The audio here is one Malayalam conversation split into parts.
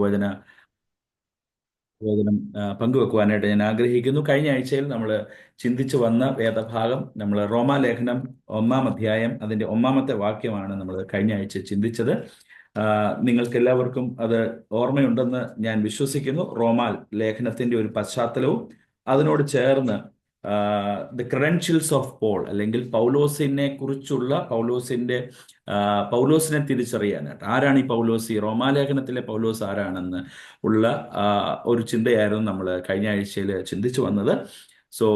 വചന വചനം പങ്കുവെക്കുവാനായിട്ട് ഞാൻ ആഗ്രഹിക്കുന്നു. കഴിഞ്ഞ ആഴ്ചയിൽ നമ്മൾ ചിന്തിച്ചു വന്ന വേദഭാഗം നമ്മൾ റോമാലേഖനം 1-ാം അധ്യായം അതിന്റെ 1-ാമത്തെ വാക്യമാണ് നമ്മൾ കഴിഞ്ഞ ആഴ്ച ചിന്തിച്ചത്. നിങ്ങൾക്ക് എല്ലാവർക്കും അത് ഓർമ്മയുണ്ടെന്ന് ഞാൻ വിശ്വസിക്കുന്നു. റോമാ ലേഖനത്തിന്റെ ഒരു പശ്ചാത്തലവും അതിനോട് ചേർന്ന് ദ ക്രെഡൻഷ്യൽസ് ഓഫ് പോൾ, അല്ലെങ്കിൽ പൗലോസിനെ കുറിച്ചുള്ള പൗലോസിനെ തിരിച്ചറിയാനായിട്ട് ആരാണ് ഈ പൗലോസ്, ഈ റോമാലേഖനത്തിലെ പൗലോസ് ആരാണെന്ന് ഉള്ള ഒരു ചിന്തയായിരുന്നു നമ്മൾ കഴിഞ്ഞ ആഴ്ചയിൽ ചിന്തിച്ചു വന്നത്. സോ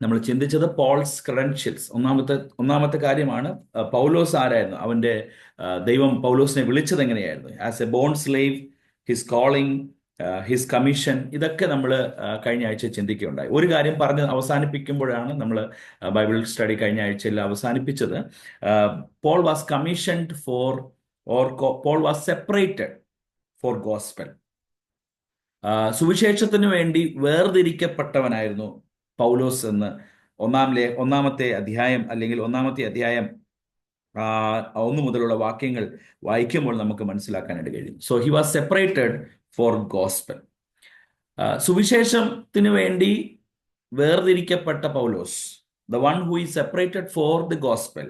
നമ്മൾ ചിന്തിച്ചത് പോൾസ് ക്രെഡൻഷ്യൽസ്. ഒന്നാമത്തെ കാര്യമാണ് പൗലോസ് ആരായിരുന്നു, അവന്റെ ദൈവം പൗലോസിനെ വിളിച്ചത് എങ്ങനെയായിരുന്നു, as a born slave, his calling, his commission, ഇതൊക്കെ നമ്മൾ കഴിഞ്ഞ ആഴ്ച ചിന്തിക്കുകയുണ്ടായി. ഒരു കാര്യം പറഞ്ഞ് അവസാനിപ്പിക്കുമ്പോഴാണ് നമ്മൾ ബൈബിൾ സ്റ്റഡി കഴിഞ്ഞ ആഴ്ചയിൽ അവസാനിപ്പിച്ചത്. Paul was commissioned for Paul was separated for gospel. സുവിശേഷത്തിന് വേണ്ടി വേർതിരിക്കപ്പെട്ടവനായിരുന്നു പൗലോസ് എന്ന് ഒന്നാമത്തെ അധ്യായം, അല്ലെങ്കിൽ 1-ാമത്തെ അധ്യായം 1 മുതലുള്ള വാക്യങ്ങൾ വായിക്കുമ്പോൾ നമുക്ക് മനസ്സിലാക്കാനായിട്ട് കഴിയും. So he was separated for gospel. സുവിശേഷത്തിന് വേണ്ടി വേർതിരിക്കപ്പെട്ട Paulose, the one who is separated for the gospel.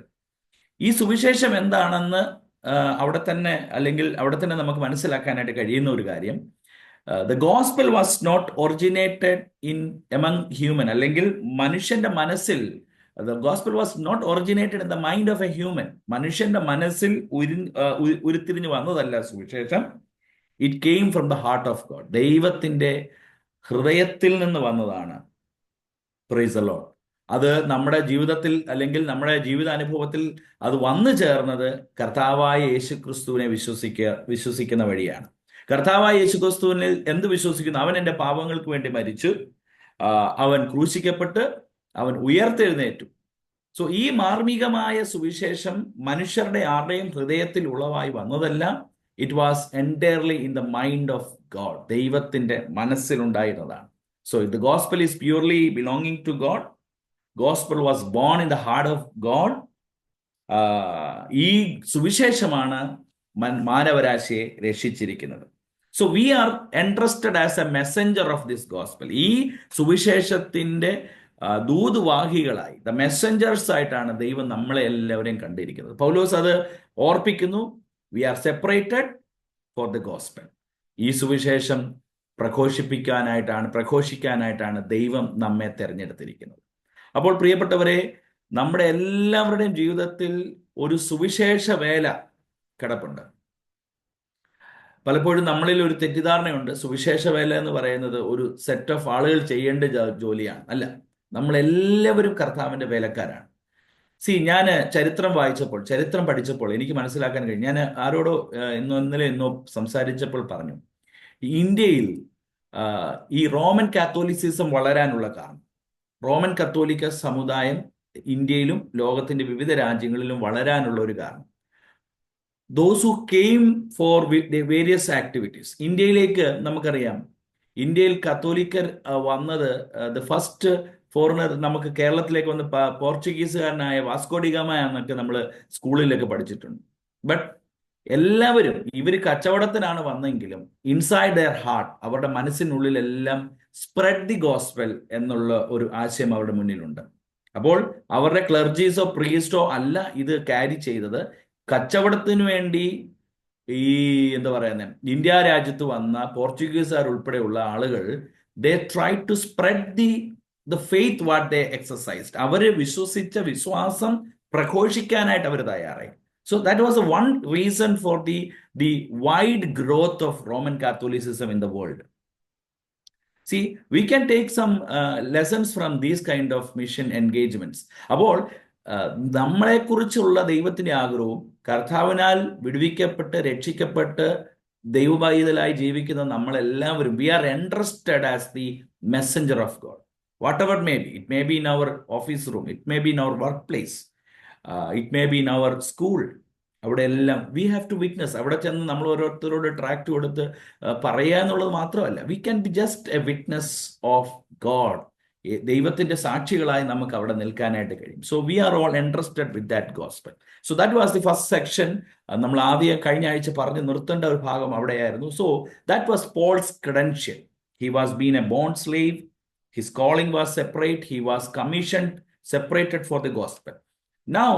ഈ സുവിശേഷം എന്താണെന്ന് അവിടെ തന്നെ നമുക്ക് മനസ്സിലാക്കാനായിട്ട് കഴിയുന്ന ഒരു കാര്യം, the gospel was not originated in among human, അല്ലെങ്കിൽ മനുഷ്യന്റെ മനസ്സിൽ, the gospel was not originated in the mind of a human. മനുഷ്യന്റെ മനസ്സിൽ ഉരുത്തിരിഞ്ഞു വന്നതല്ല സുവിശേഷം. It came from the heart of God. ദൈവത്തിന്റെ ഹൃദയത്തിൽ നിന്ന് വന്നതാണ്. Praise the Lord. അത് നമ്മുടെ ജീവിതത്തിൽ, അല്ലെങ്കിൽ നമ്മുടെ ജീവിതാനുഭവത്തിൽ അത് വന്നു ചേർന്നത് കർത്താവായ യേശുക്രിസ്തുവിനെ വിശ്വസിക്കുന്ന വഴിയാണ്. കർത്താവായ യേശുക്രിസ്തുവിനിൽ എന്ത് വിശ്വസിക്കുന്നു? അവൻ എൻ്റെ പാപങ്ങൾക്ക് വേണ്ടി മരിച്ചു, അവൻ ക്രൂശിക്കപ്പെട്ട്, അവൻ ഉയർത്തെഴുന്നേറ്റു. സോ ഈ മാർമികമായ സുവിശേഷം മനുഷ്യരുടെ ആരുടെയും ഹൃദയത്തിൽ ഉളവായി വന്നതല്ല. It was entirely in the mind of God. ദൈവത്തിന്റെ മനസ്സിലുണ്ടായിരുന്നതാണ്. So the gospel is purely belonging to God. Gospel was born in the heart of God. ഈ സുവിശേഷമാണ് മാനവരാശിയെ രക്ഷിച്ചിരിക്കുന്നത്. So we are entrusted as a messenger of this gospel. ഈ സുവിശേഷത്തിന്റെ ദൂതുവാഹികളായി, ദ മെസ്സഞ്ചേഴ്സ് ആയിട്ടാണ് ദൈവം നമ്മളെ എല്ലാവരെയും കണ്ടിരിക്കുന്നത്. പൗലോസ് അത് ഓർപ്പിക്കുന്നു. We are separated for the gospel. ഈ സുവിശേഷം പ്രഘോഷിക്കാനായിട്ടാണ് ദൈവം നമ്മെ തെരഞ്ഞെടുത്തിരിക്കുന്നത്. അപ്പോൾ പ്രിയപ്പെട്ടവരെ, നമ്മുടെ എല്ലാവരുടെയും ജീവിതത്തിൽ ഒരു സുവിശേഷ വേല കിടപ്പുണ്ട്. പലപ്പോഴും നമ്മളിൽ ഒരു തെറ്റിദ്ധാരണയുണ്ട്, സുവിശേഷ വേല എന്ന് പറയുന്നത് ഒരു സെറ്റ് ഓഫ് ആളുകൾ ചെയ്യേണ്ട ജോലിയാണ്. അല്ല, നമ്മളെല്ലാവരും കർത്താവിന്റെ വേലക്കാരാണ്. ഞാൻ ചരിത്രം പഠിച്ചപ്പോൾ എനിക്ക് മനസ്സിലാക്കാൻ കഴിഞ്ഞു. ഞാൻ ആരോടോ ഇന്നോ സംസാരിച്ചപ്പോൾ പറഞ്ഞു, ഇന്ത്യയിൽ ഈ റോമൻ കാത്തോലിസിസം വളരാനുള്ള കാരണം, റോമൻ കത്തോലിക്ക സമുദായം ഇന്ത്യയിലും ലോകത്തിന്റെ വിവിധ രാജ്യങ്ങളിലും വളരാനുള്ള ഒരു കാരണം, those who came for various activities. ഇന്ത്യയിലേക്ക് നമുക്കറിയാം, ഇന്ത്യയിൽ കത്തോലിക്കർ വന്നത്, ദ ഫസ്റ്റ് ഫോറിനർ നമുക്ക് കേരളത്തിലേക്ക് വന്ന് പോർച്ചുഗീസുകാരനായ വാസ്കോഡിഗാമ എന്നൊക്കെ നമ്മൾ സ്കൂളിലൊക്കെ പഠിച്ചിട്ടുണ്ട്. ബട്ട് എല്ലാവരും ഇവർ കച്ചവടത്തിനാണ് വന്നെങ്കിലും ഇൻസൈഡ് ദെയർ ഹാർട്ട്, അവരുടെ മനസ്സിനുള്ളിലെല്ലാം സ്പ്രെഡ് ദി ഗോസ്പൽ എന്നുള്ള ഒരു ആശയം അവരുടെ മുന്നിലുണ്ട്. അപ്പോൾ അവരുടെ ക്ലർജീസോ പ്രീസ്റ്റോ അല്ല ഇത് ക്യാരി ചെയ്തത്. കച്ചവടത്തിന് വേണ്ടി ഈ ഇന്ത്യ രാജ്യത്ത് വന്ന പോർച്ചുഗീസുകാർ ഉൾപ്പെടെയുള്ള ആളുകൾ, they try to spread the faith what they exercised. അവര് വിശ്വസിച്ച വിശ്വാസം പ്രഘോഷിക്കാനായിട്ട് അവർ തയ്യാറായി. So that was one reason for the wide growth of Roman Catholicism in the world. See, we can take some lessons from these kind of mission engagements. അപ്പോൾ നമ്മളെക്കുറിച്ചുള്ള ദൈവത്തിന്റെ ആഗ്രഹവും, കർത്താവിനാൽ വിടുവിക്കപ്പെട്ട് രക്ഷിക്കപ്പെട്ട് ദൈവപൈതലായി ജീവിക്കുന്ന നമ്മളെല്ലാവരും, we are entrusted as the messenger of God. Whatever may be, it may be in our office room, it may be in our workplace, it may be in our school. അവിടെ എല്ലാം വി ഹാവ് ടു വിറ്റ്നസ്. അവിടെ ചെന്ന് നമ്മൾ ഓരോരുത്തരോട് ട്രാക്ട് കൊടുത്ത് പറയുക എന്നുള്ളത് മാത്രമല്ല, we can be just a witness of God ദൈവത്തിന്റെ സാക്ഷികളായി നമുക്ക് അവിടെ നിൽക്കാനായിട്ട് കഴിയും. So we are all interested with that gospel. So that was the first section. നമ്മൾ ആദ്യം കഴിഞ്ഞ ആഴ്ച പറഞ്ഞ് നിർത്തേണ്ട ഒരു ഭാഗം അവിടെയായിരുന്നു. So that was Paul's credential. He was been a born slave. His calling was separate. He was commissioned, separated for the gospel. Now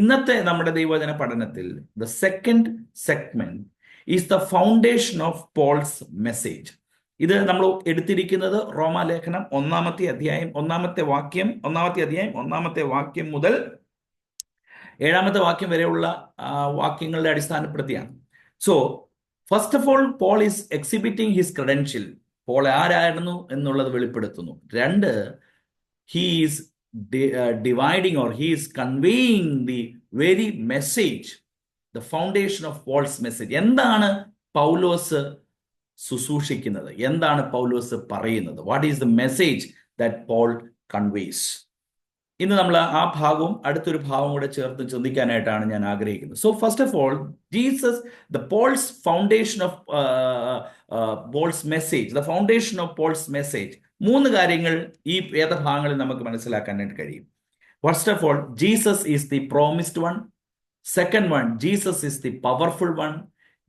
ഇന്നത്തെ നമ്മുടെ ദൈവവചന പഠനത്തിൽ the second segment is the foundation of Paul's message. ഇത് നമ്മൾ എടുത്തിരിക്കുന്നത് റോമാലേഖനം 1-ാമത്തെ അധ്യായം 1-ാമത്തെ വാക്യം മുതൽ 7-ാമത്തെ വാക്യം വരെയുള്ള വാക്യങ്ങളുടെ അടിസ്ഥാനപ്പെടുത്തിയാണ്. So first of all, Paul is exhibiting his credential. Paul ആരായിരുന്നു എന്നുള്ളത് വെളിപ്പെടുത്തുന്നു. 2, he is dividing, or he is conveying the very message, the foundation of Paul's message. എന്താണ് പൗലോസ് ശുശ്രൂഷിക്കുന്നത്? എന്താണ് പൗലോസ് പറയുന്നത്? What is the message that Paul conveys? ഇന്ന് നമ്മൾ ആ ഭാഗവും അടുത്തൊരു ഭാഗവും കൂടെ ചേർത്ത് ചിന്തിക്കാനായിട്ടാണ് ഞാൻ ആഗ്രഹിക്കുന്നത്. So first of all, Jesus, the Paul's foundation of Paul's message, the foundation of Paul's message. 3 കാര്യങ്ങൾ ഈ വേദഭാഗങ്ങളിൽ നമുക്ക് മനസ്സിലാക്കാനായിട്ട് കഴിയും. First of all, Jesus is the promised one. Second one, Jesus is the powerful one.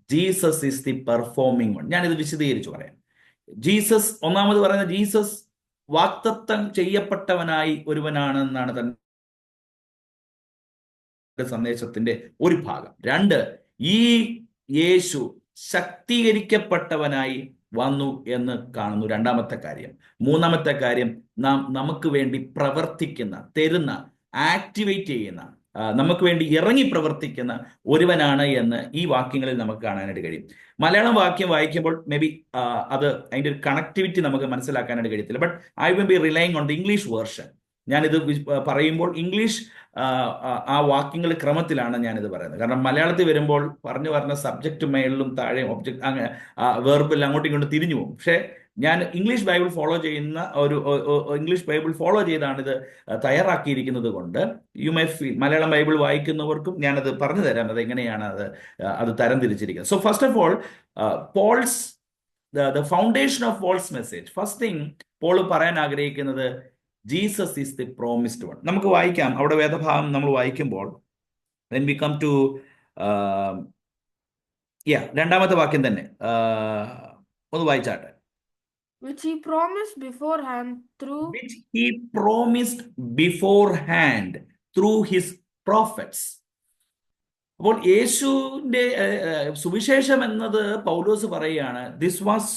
Jesus is the performing one. ഞാനിത് വിശദീകരിച്ചു പറയാം. ജീസസ്, ഒന്നാമത് പറയുന്നത്, ജീസസ് വാഗ്ദത്തം ചെയ്യപ്പെട്ടവനായി ഒരുവനാണെന്നാണ് തന്റെ സന്ദേശത്തിന്റെ ഒരു ഭാഗം. 2, ഈ യേശു ശക്തീകരിക്കപ്പെട്ടവനായി വന്നു എന്ന് കാണുന്നു, 2-ാമത്തെ കാര്യം. 3-ാമത്തെ കാര്യം, നമുക്ക് വേണ്ടി പ്രവർത്തിക്കുന്ന, തരുന്ന, ആക്ടിവേറ്റ് ചെയ്യുന്ന, നമുക്ക് വേണ്ടി ഇറങ്ങി പ്രവർത്തിക്കുന്ന ഒരുവനാണ് എന്ന് ഈ വാക്യങ്ങളിൽ നമുക്ക് കാണാനായിട്ട് കഴിയും. മലയാളം വാക്യം വായിക്കുമ്പോൾ മേ ബി അത് അതിൻ്റെ ഒരു കണക്ടിവിറ്റി നമുക്ക് മനസ്സിലാക്കാനായിട്ട് കഴിയത്തില്ല. But I will be relying on the English version. ഞാനിത് പറയുമ്പോൾ ഇംഗ്ലീഷ് ആ വാക്യങ്ങൾ ക്രമത്തിലാണ് ഞാനിത് പറയുന്നത്. കാരണം മലയാളത്തിൽ വരുമ്പോൾ പറഞ്ഞ സബ്ജക്റ്റ് മേളിലും താഴെയും ഒബ്ജക്റ്റ് അങ്ങനെ വെർബിൽ അങ്ങോട്ടും ഇങ്ങോട്ടും തിരിഞ്ഞു പോകും. പക്ഷേ ഞാൻ ഇംഗ്ലീഷ് ബൈബിൾ ഫോളോ ചെയ്യുന്ന ഇംഗ്ലീഷ് ബൈബിൾ ഫോളോ ചെയ്താണ് ഇത് തയ്യാറാക്കിയിരിക്കുന്നത് കൊണ്ട് you may feel, Malayalam Bible വായിക്കുന്നവർക്കും ഞാനത് പറഞ്ഞു തരാം അത് എങ്ങനെയാണ് അത് തരംതിരിച്ചിരിക്കുന്നത്. So first of all, Paul's the foundation of Paul's message. First thing Paul പറയാൻ ആഗ്രഹിക്കുന്നത്, Jesus is the promised one. നമുക്ക് വായിക്കാം, അവിടെ വേദഭാഗം നമ്മൾ വായിക്കുമ്പോൾ when we come to 2-ാമത്തെ വാക്യം തന്നെ ഒന്ന് വായിച്ചാട്ടെ. which he promised beforehand through his prophets. അപ്പോൾ യേശുവിന്റെ സുവിശേഷം എന്നത് പൗലോസ് പറയുകയാണ്, this was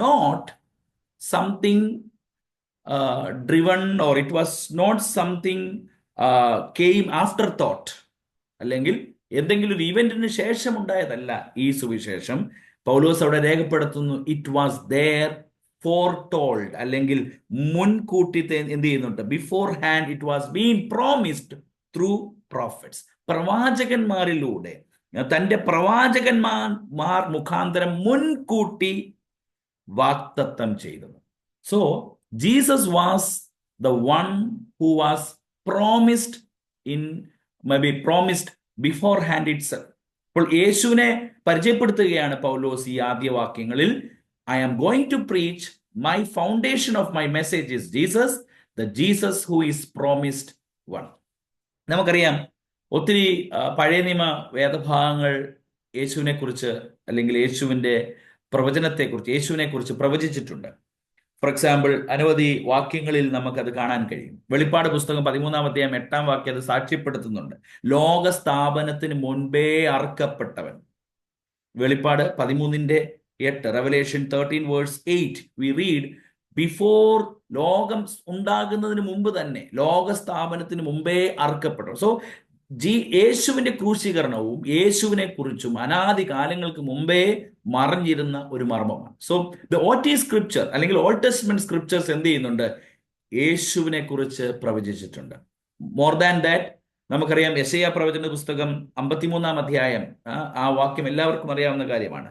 not something driven, or it was not something came after thought, അല്ലെങ്കിൽ എന്തെങ്കിലും ഒരു ഇവന്റിന് ശേഷം ഉണ്ടായതല്ല ഈ സുവിശേഷം. പൗലോസ് അവിടെ രേഖപ്പെടുത്തുന്നു, ഇറ്റ് വാസ് there foretold, അല്ലെങ്കിൽ മുൻകൂട്ടി എന്ത് ചെയ്യുന്നുണ്ട്, before hand it was been promised through prophets. പ്രവാചകന്മാരിലൂടെ, തൻ്റെ പ്രവാചകന്മാർ മുഖാന്തരം മുൻകൂട്ടി വാഗ്ദത്തം ചെയ്തത്. So Jesus was the one who was promised before hand itself. അപ്പോൾ യേശുവിനെ പരിചയപ്പെടുത്തുകയാണ് പൗലോസ് ഈ ആദ്യ വാക്യങ്ങളിൽ. I am going to preach, my foundation of my message is Jesus, the Jesus who is promised one. നമുക്കറിയാം, ഒത്തിരി പഴയ നിയമ വേദഭാഗങ്ങൾ യേശുവിനെ കുറിച്ച്, അല്ലെങ്കിൽ യേശുവിൻ്റെ പ്രവചനത്തെക്കുറിച്ച്, യേശുവിനെ കുറിച്ച് പ്രവചിച്ചിട്ടുണ്ട്. ഫോർ എക്സാമ്പിൾ, അനവധി വാക്യങ്ങളിൽ നമുക്കത് കാണാൻ കഴിയും. വെളിപ്പാട് പുസ്തകം 13-ാം അധ്യായം 8-ാം വാക്യം അത് സാക്ഷ്യപ്പെടുത്തുന്നുണ്ട്, ലോക സ്ഥാപനത്തിന് മുൻപേ അറുക്കപ്പെട്ടവൻ. വെളിപ്പാട് 13:8, Revelation 13:8, we read, ബിഫോർ ലോകം ഉണ്ടാകുന്നതിന് മുമ്പ് തന്നെ, ലോക സ്ഥാപനത്തിന് മുമ്പേ അറുക്കപ്പെട്ടു. സോ യേശുവിന്റെ ക്രൂശീകരണവും യേശുവിനെ കുറിച്ചും അനാദി കാലങ്ങൾക്ക് മുമ്പേ മറിഞ്ഞിരുന്ന ഒരു മർമ്മമാണ്. സോ ദ OT സ്ക്രിപ്ചർ, അല്ലെങ്കിൽ ഓൾഡ് ടെസ്റ്റ്മെന്റ് സ്ക്രിപ്ചേഴ്സ് എന്ത് ചെയ്യുന്നുണ്ട്, യേശുവിനെ കുറിച്ച് പ്രവചിച്ചിട്ടുണ്ട്. മോർ ദാൻ ദാറ്റ്, നമുക്കറിയാം യെശയ്യാ പ്രവചന പുസ്തകം 53-ാം അധ്യായം, ആ വാക്യം എല്ലാവർക്കും അറിയാവുന്ന കാര്യമാണ്.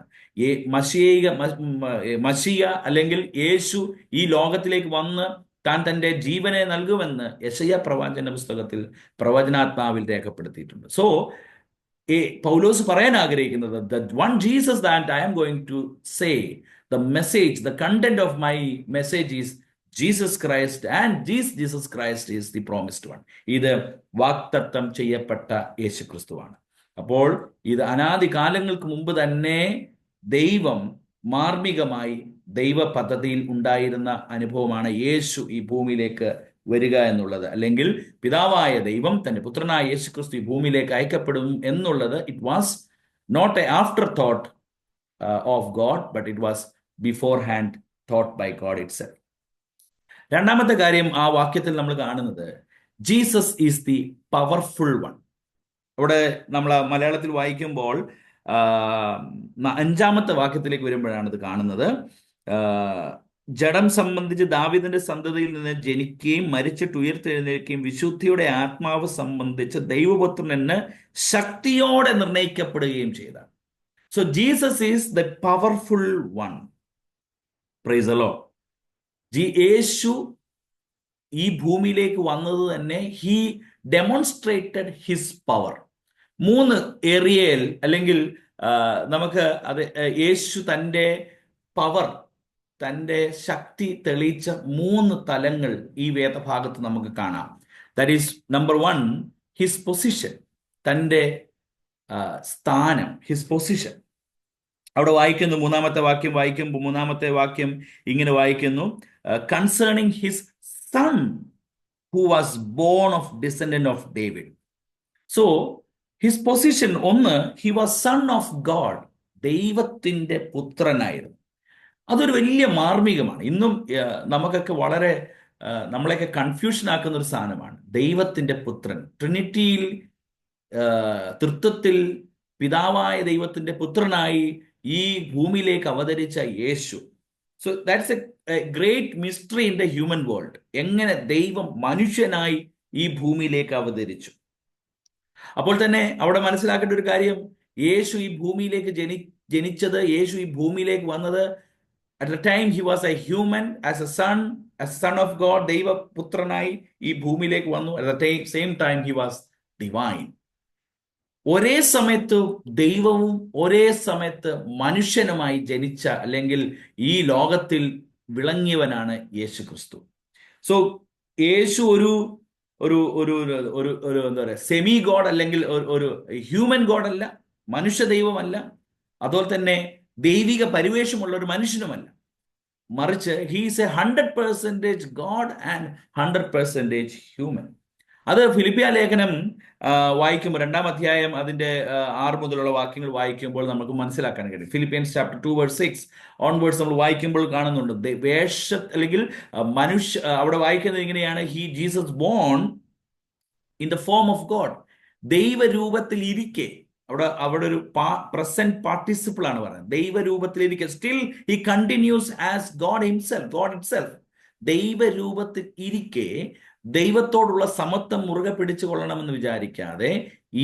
മശിയ അല്ലെങ്കിൽ യേശു ഈ ലോകത്തിലേക്ക് വന്ന് താൻ തൻ്റെ ജീവനെ നൽകുമെന്ന് യെശയ്യാ പ്രവാചന പുസ്തകത്തിൽ പ്രവചനാത്മാവിൽ രേഖപ്പെടുത്തിയിട്ടുണ്ട്. സോ പൗലോസ് പറയാൻ ആഗ്രഹിക്കുന്നത്, the one Jesus that I am going to say, the message, the content of my message is Jesus Christ and Jesus Christ is the promised one. ഇത് വാഗ്ദത്തം ചെയ്യപ്പെട്ട യേശു ക്രിസ്തുവാണ്. അപ്പോൾ ഇത് അനാദി കാലങ്ങൾക്ക് മുമ്പ് തന്നെ ദൈവം മാർമികമായി ദൈവ പദ്ധതിയിൽ ഉണ്ടായിരുന്ന അനുഭവമാണ് യേശു ഈ ഭൂമിയിലേക്ക് വരിക എന്നുള്ളത്. അല്ലെങ്കിൽ പിതാവായ ദൈവം തന്റെ പുത്രനായ യേശു ക്രിസ്തു ഈ ഭൂമിയിലേക്ക് അയക്കപ്പെടും എന്നുള്ളത് it was not a afterthought of God, but it was beforehand thought by God itself. രണ്ടാമത്തെ കാര്യം ആ വാക്യത്തിൽ നമ്മൾ കാണുന്നത് Jesus is the powerful one. അവിടെ നമ്മൾ മലയാളത്തിൽ വായിക്കുമ്പോൾ 5-ാമത്തെ വാക്യത്തിലേക്ക് വരുമ്പോഴാണ് ഇത് കാണുന്നത്. ജഡം സംബന്ധിച്ച് ദാവീദിന്റെ സന്തതിയിൽ നിന്ന് ജനിക്കുകയും മരിച്ചിട്ട് ഉയർത്തെഴുന്നേൽക്കുകയും വിശുദ്ധിയുടെ ആത്മാവ് സംബന്ധിച്ച് ദൈവപുത്രൻ എന്ന് ശക്തിയോടെ നിർണയിക്കപ്പെടുകയും ചെയ്ത. So Jesus is the powerful one. Praise the Lord. യേശു ഈ ഭൂമിയിലേക്ക് വന്നത് തന്നെ ഹി ഡെമോൺസ്ട്രേറ്റഡ് ഹിസ് പവർ. 3 ഏരിയയിൽ അല്ലെങ്കിൽ നമുക്ക് അത് യേശു തൻ്റെ പവർ, തൻ്റെ ശക്തി തെളിയിച്ച 3 തലങ്ങൾ ഈ വേദഭാഗത്ത് നമുക്ക് കാണാം. That is number 1 his position, തൻ്റെ സ്ഥാനം, ഹിസ് പൊസിഷൻ. അവിടെ വായിക്കുന്നു, 3-ാമത്തെ വാക്യം വായിക്കുമ്പോൾ 3-ാമത്തെ വാക്യം ഇങ്ങനെ വായിക്കുന്നു, concerning his son who was born of descendant of David. So his position, ഒന്ന്, he was son of God, ദൈവത്തിൻ്റെ പുത്രനായിരുന്നു. അതൊരു വലിയ മാർമികമാണ്. ഇന്നും നമുക്കൊക്കെ വളരെ നമ്മളെയൊക്കെ കൺഫ്യൂഷൻ ആക്കുന്ന ഒരു സാധനമാണ് ദൈവത്തിൻ്റെ പുത്രൻ. ട്രിനിറ്റിയിൽ, തൃത്വത്തിൽ പിതാവായ ദൈവത്തിൻ്റെ പുത്രനായി ഈ ഭൂമിയിലേക്ക് അവതരിച്ച യേശു. So that's a great mystery in the human world. എങ്ങനെ ദൈവം മനുഷ്യനായി ഈ ഭൂമിയിലേക്ക് അവതരിച്ചു. അപ്പോൾ തന്നെ അവിടെ മനസ്സിലാക്കേണ്ട ഒരു കാര്യം, യേശു ഈ ഭൂമിയിലേക്ക് ജനിച്ചത്, യേശു ഈ ഭൂമിയിലേക്ക് വന്നത്, at the time he was a human, as a son of God, ദൈവപുത്രനായി ഈ ഭൂമിയിലേക്ക് വന്നു. At the same time he was divine. ഒരേ സമയത്ത് ദൈവവും ഒരേ സമയത്ത് മനുഷ്യനുമായി ജനിച്ച, അല്ലെങ്കിൽ ഈ ലോകത്തിൽ വിളങ്ങിയവനാണ് യേശു ക്രിസ്തു. സോ യേശു ഒരു ഒരു ഒരു ഒരു ഒരു എന്താ പറയുക, സെമി ഗോഡ്, അല്ലെങ്കിൽ ഒരു ഹ്യൂമൻ ഗോഡ് അല്ല, മനുഷ്യ ദൈവമല്ല, അതുപോലെ തന്നെ ദൈവിക പരിവേഷമുള്ള ഒരു മനുഷ്യനുമല്ല. മറിച്ച് he's A 100% God and 100% human. അത് ഫിലിപ്പിയ ലേഖനം വായിക്കുമ്പോൾ 2-ാം അധ്യായം അതിന്റെ 6 മുതലുള്ള വാക്യങ്ങൾ വായിക്കുമ്പോൾ നമുക്ക് മനസ്സിലാക്കാൻ കഴിയും. ഫിലിപ്പിയൻസ് ചാപ്റ്റർ 2 verse 6 ഓൺവേർഡ്സ് നമ്മൾ വായിക്കുമ്പോൾ കാണുന്നുണ്ട് അല്ലെങ്കിൽ അവിടെ വായിക്കുന്നത് ഇങ്ങനെയാണ്, Jesus born in the form of God. ദൈവരൂപത്തിൽ ഇരിക്കെ, അവിടെ ഒരു പ്രസന്റ് പാർട്ടിസിപ്പിൾ ആണ് പറയുന്നത്. ദൈവരൂപത്തിൽ ഇരിക്കെ, still he continues as God himself, God itself. ദൈവരൂപത്തിൽ ഇരിക്കെ ദൈവത്തോടുള്ള സമത്വം മുറുകെ പിടിച്ചു കൊള്ളണമെന്ന് വിചാരിക്കാതെ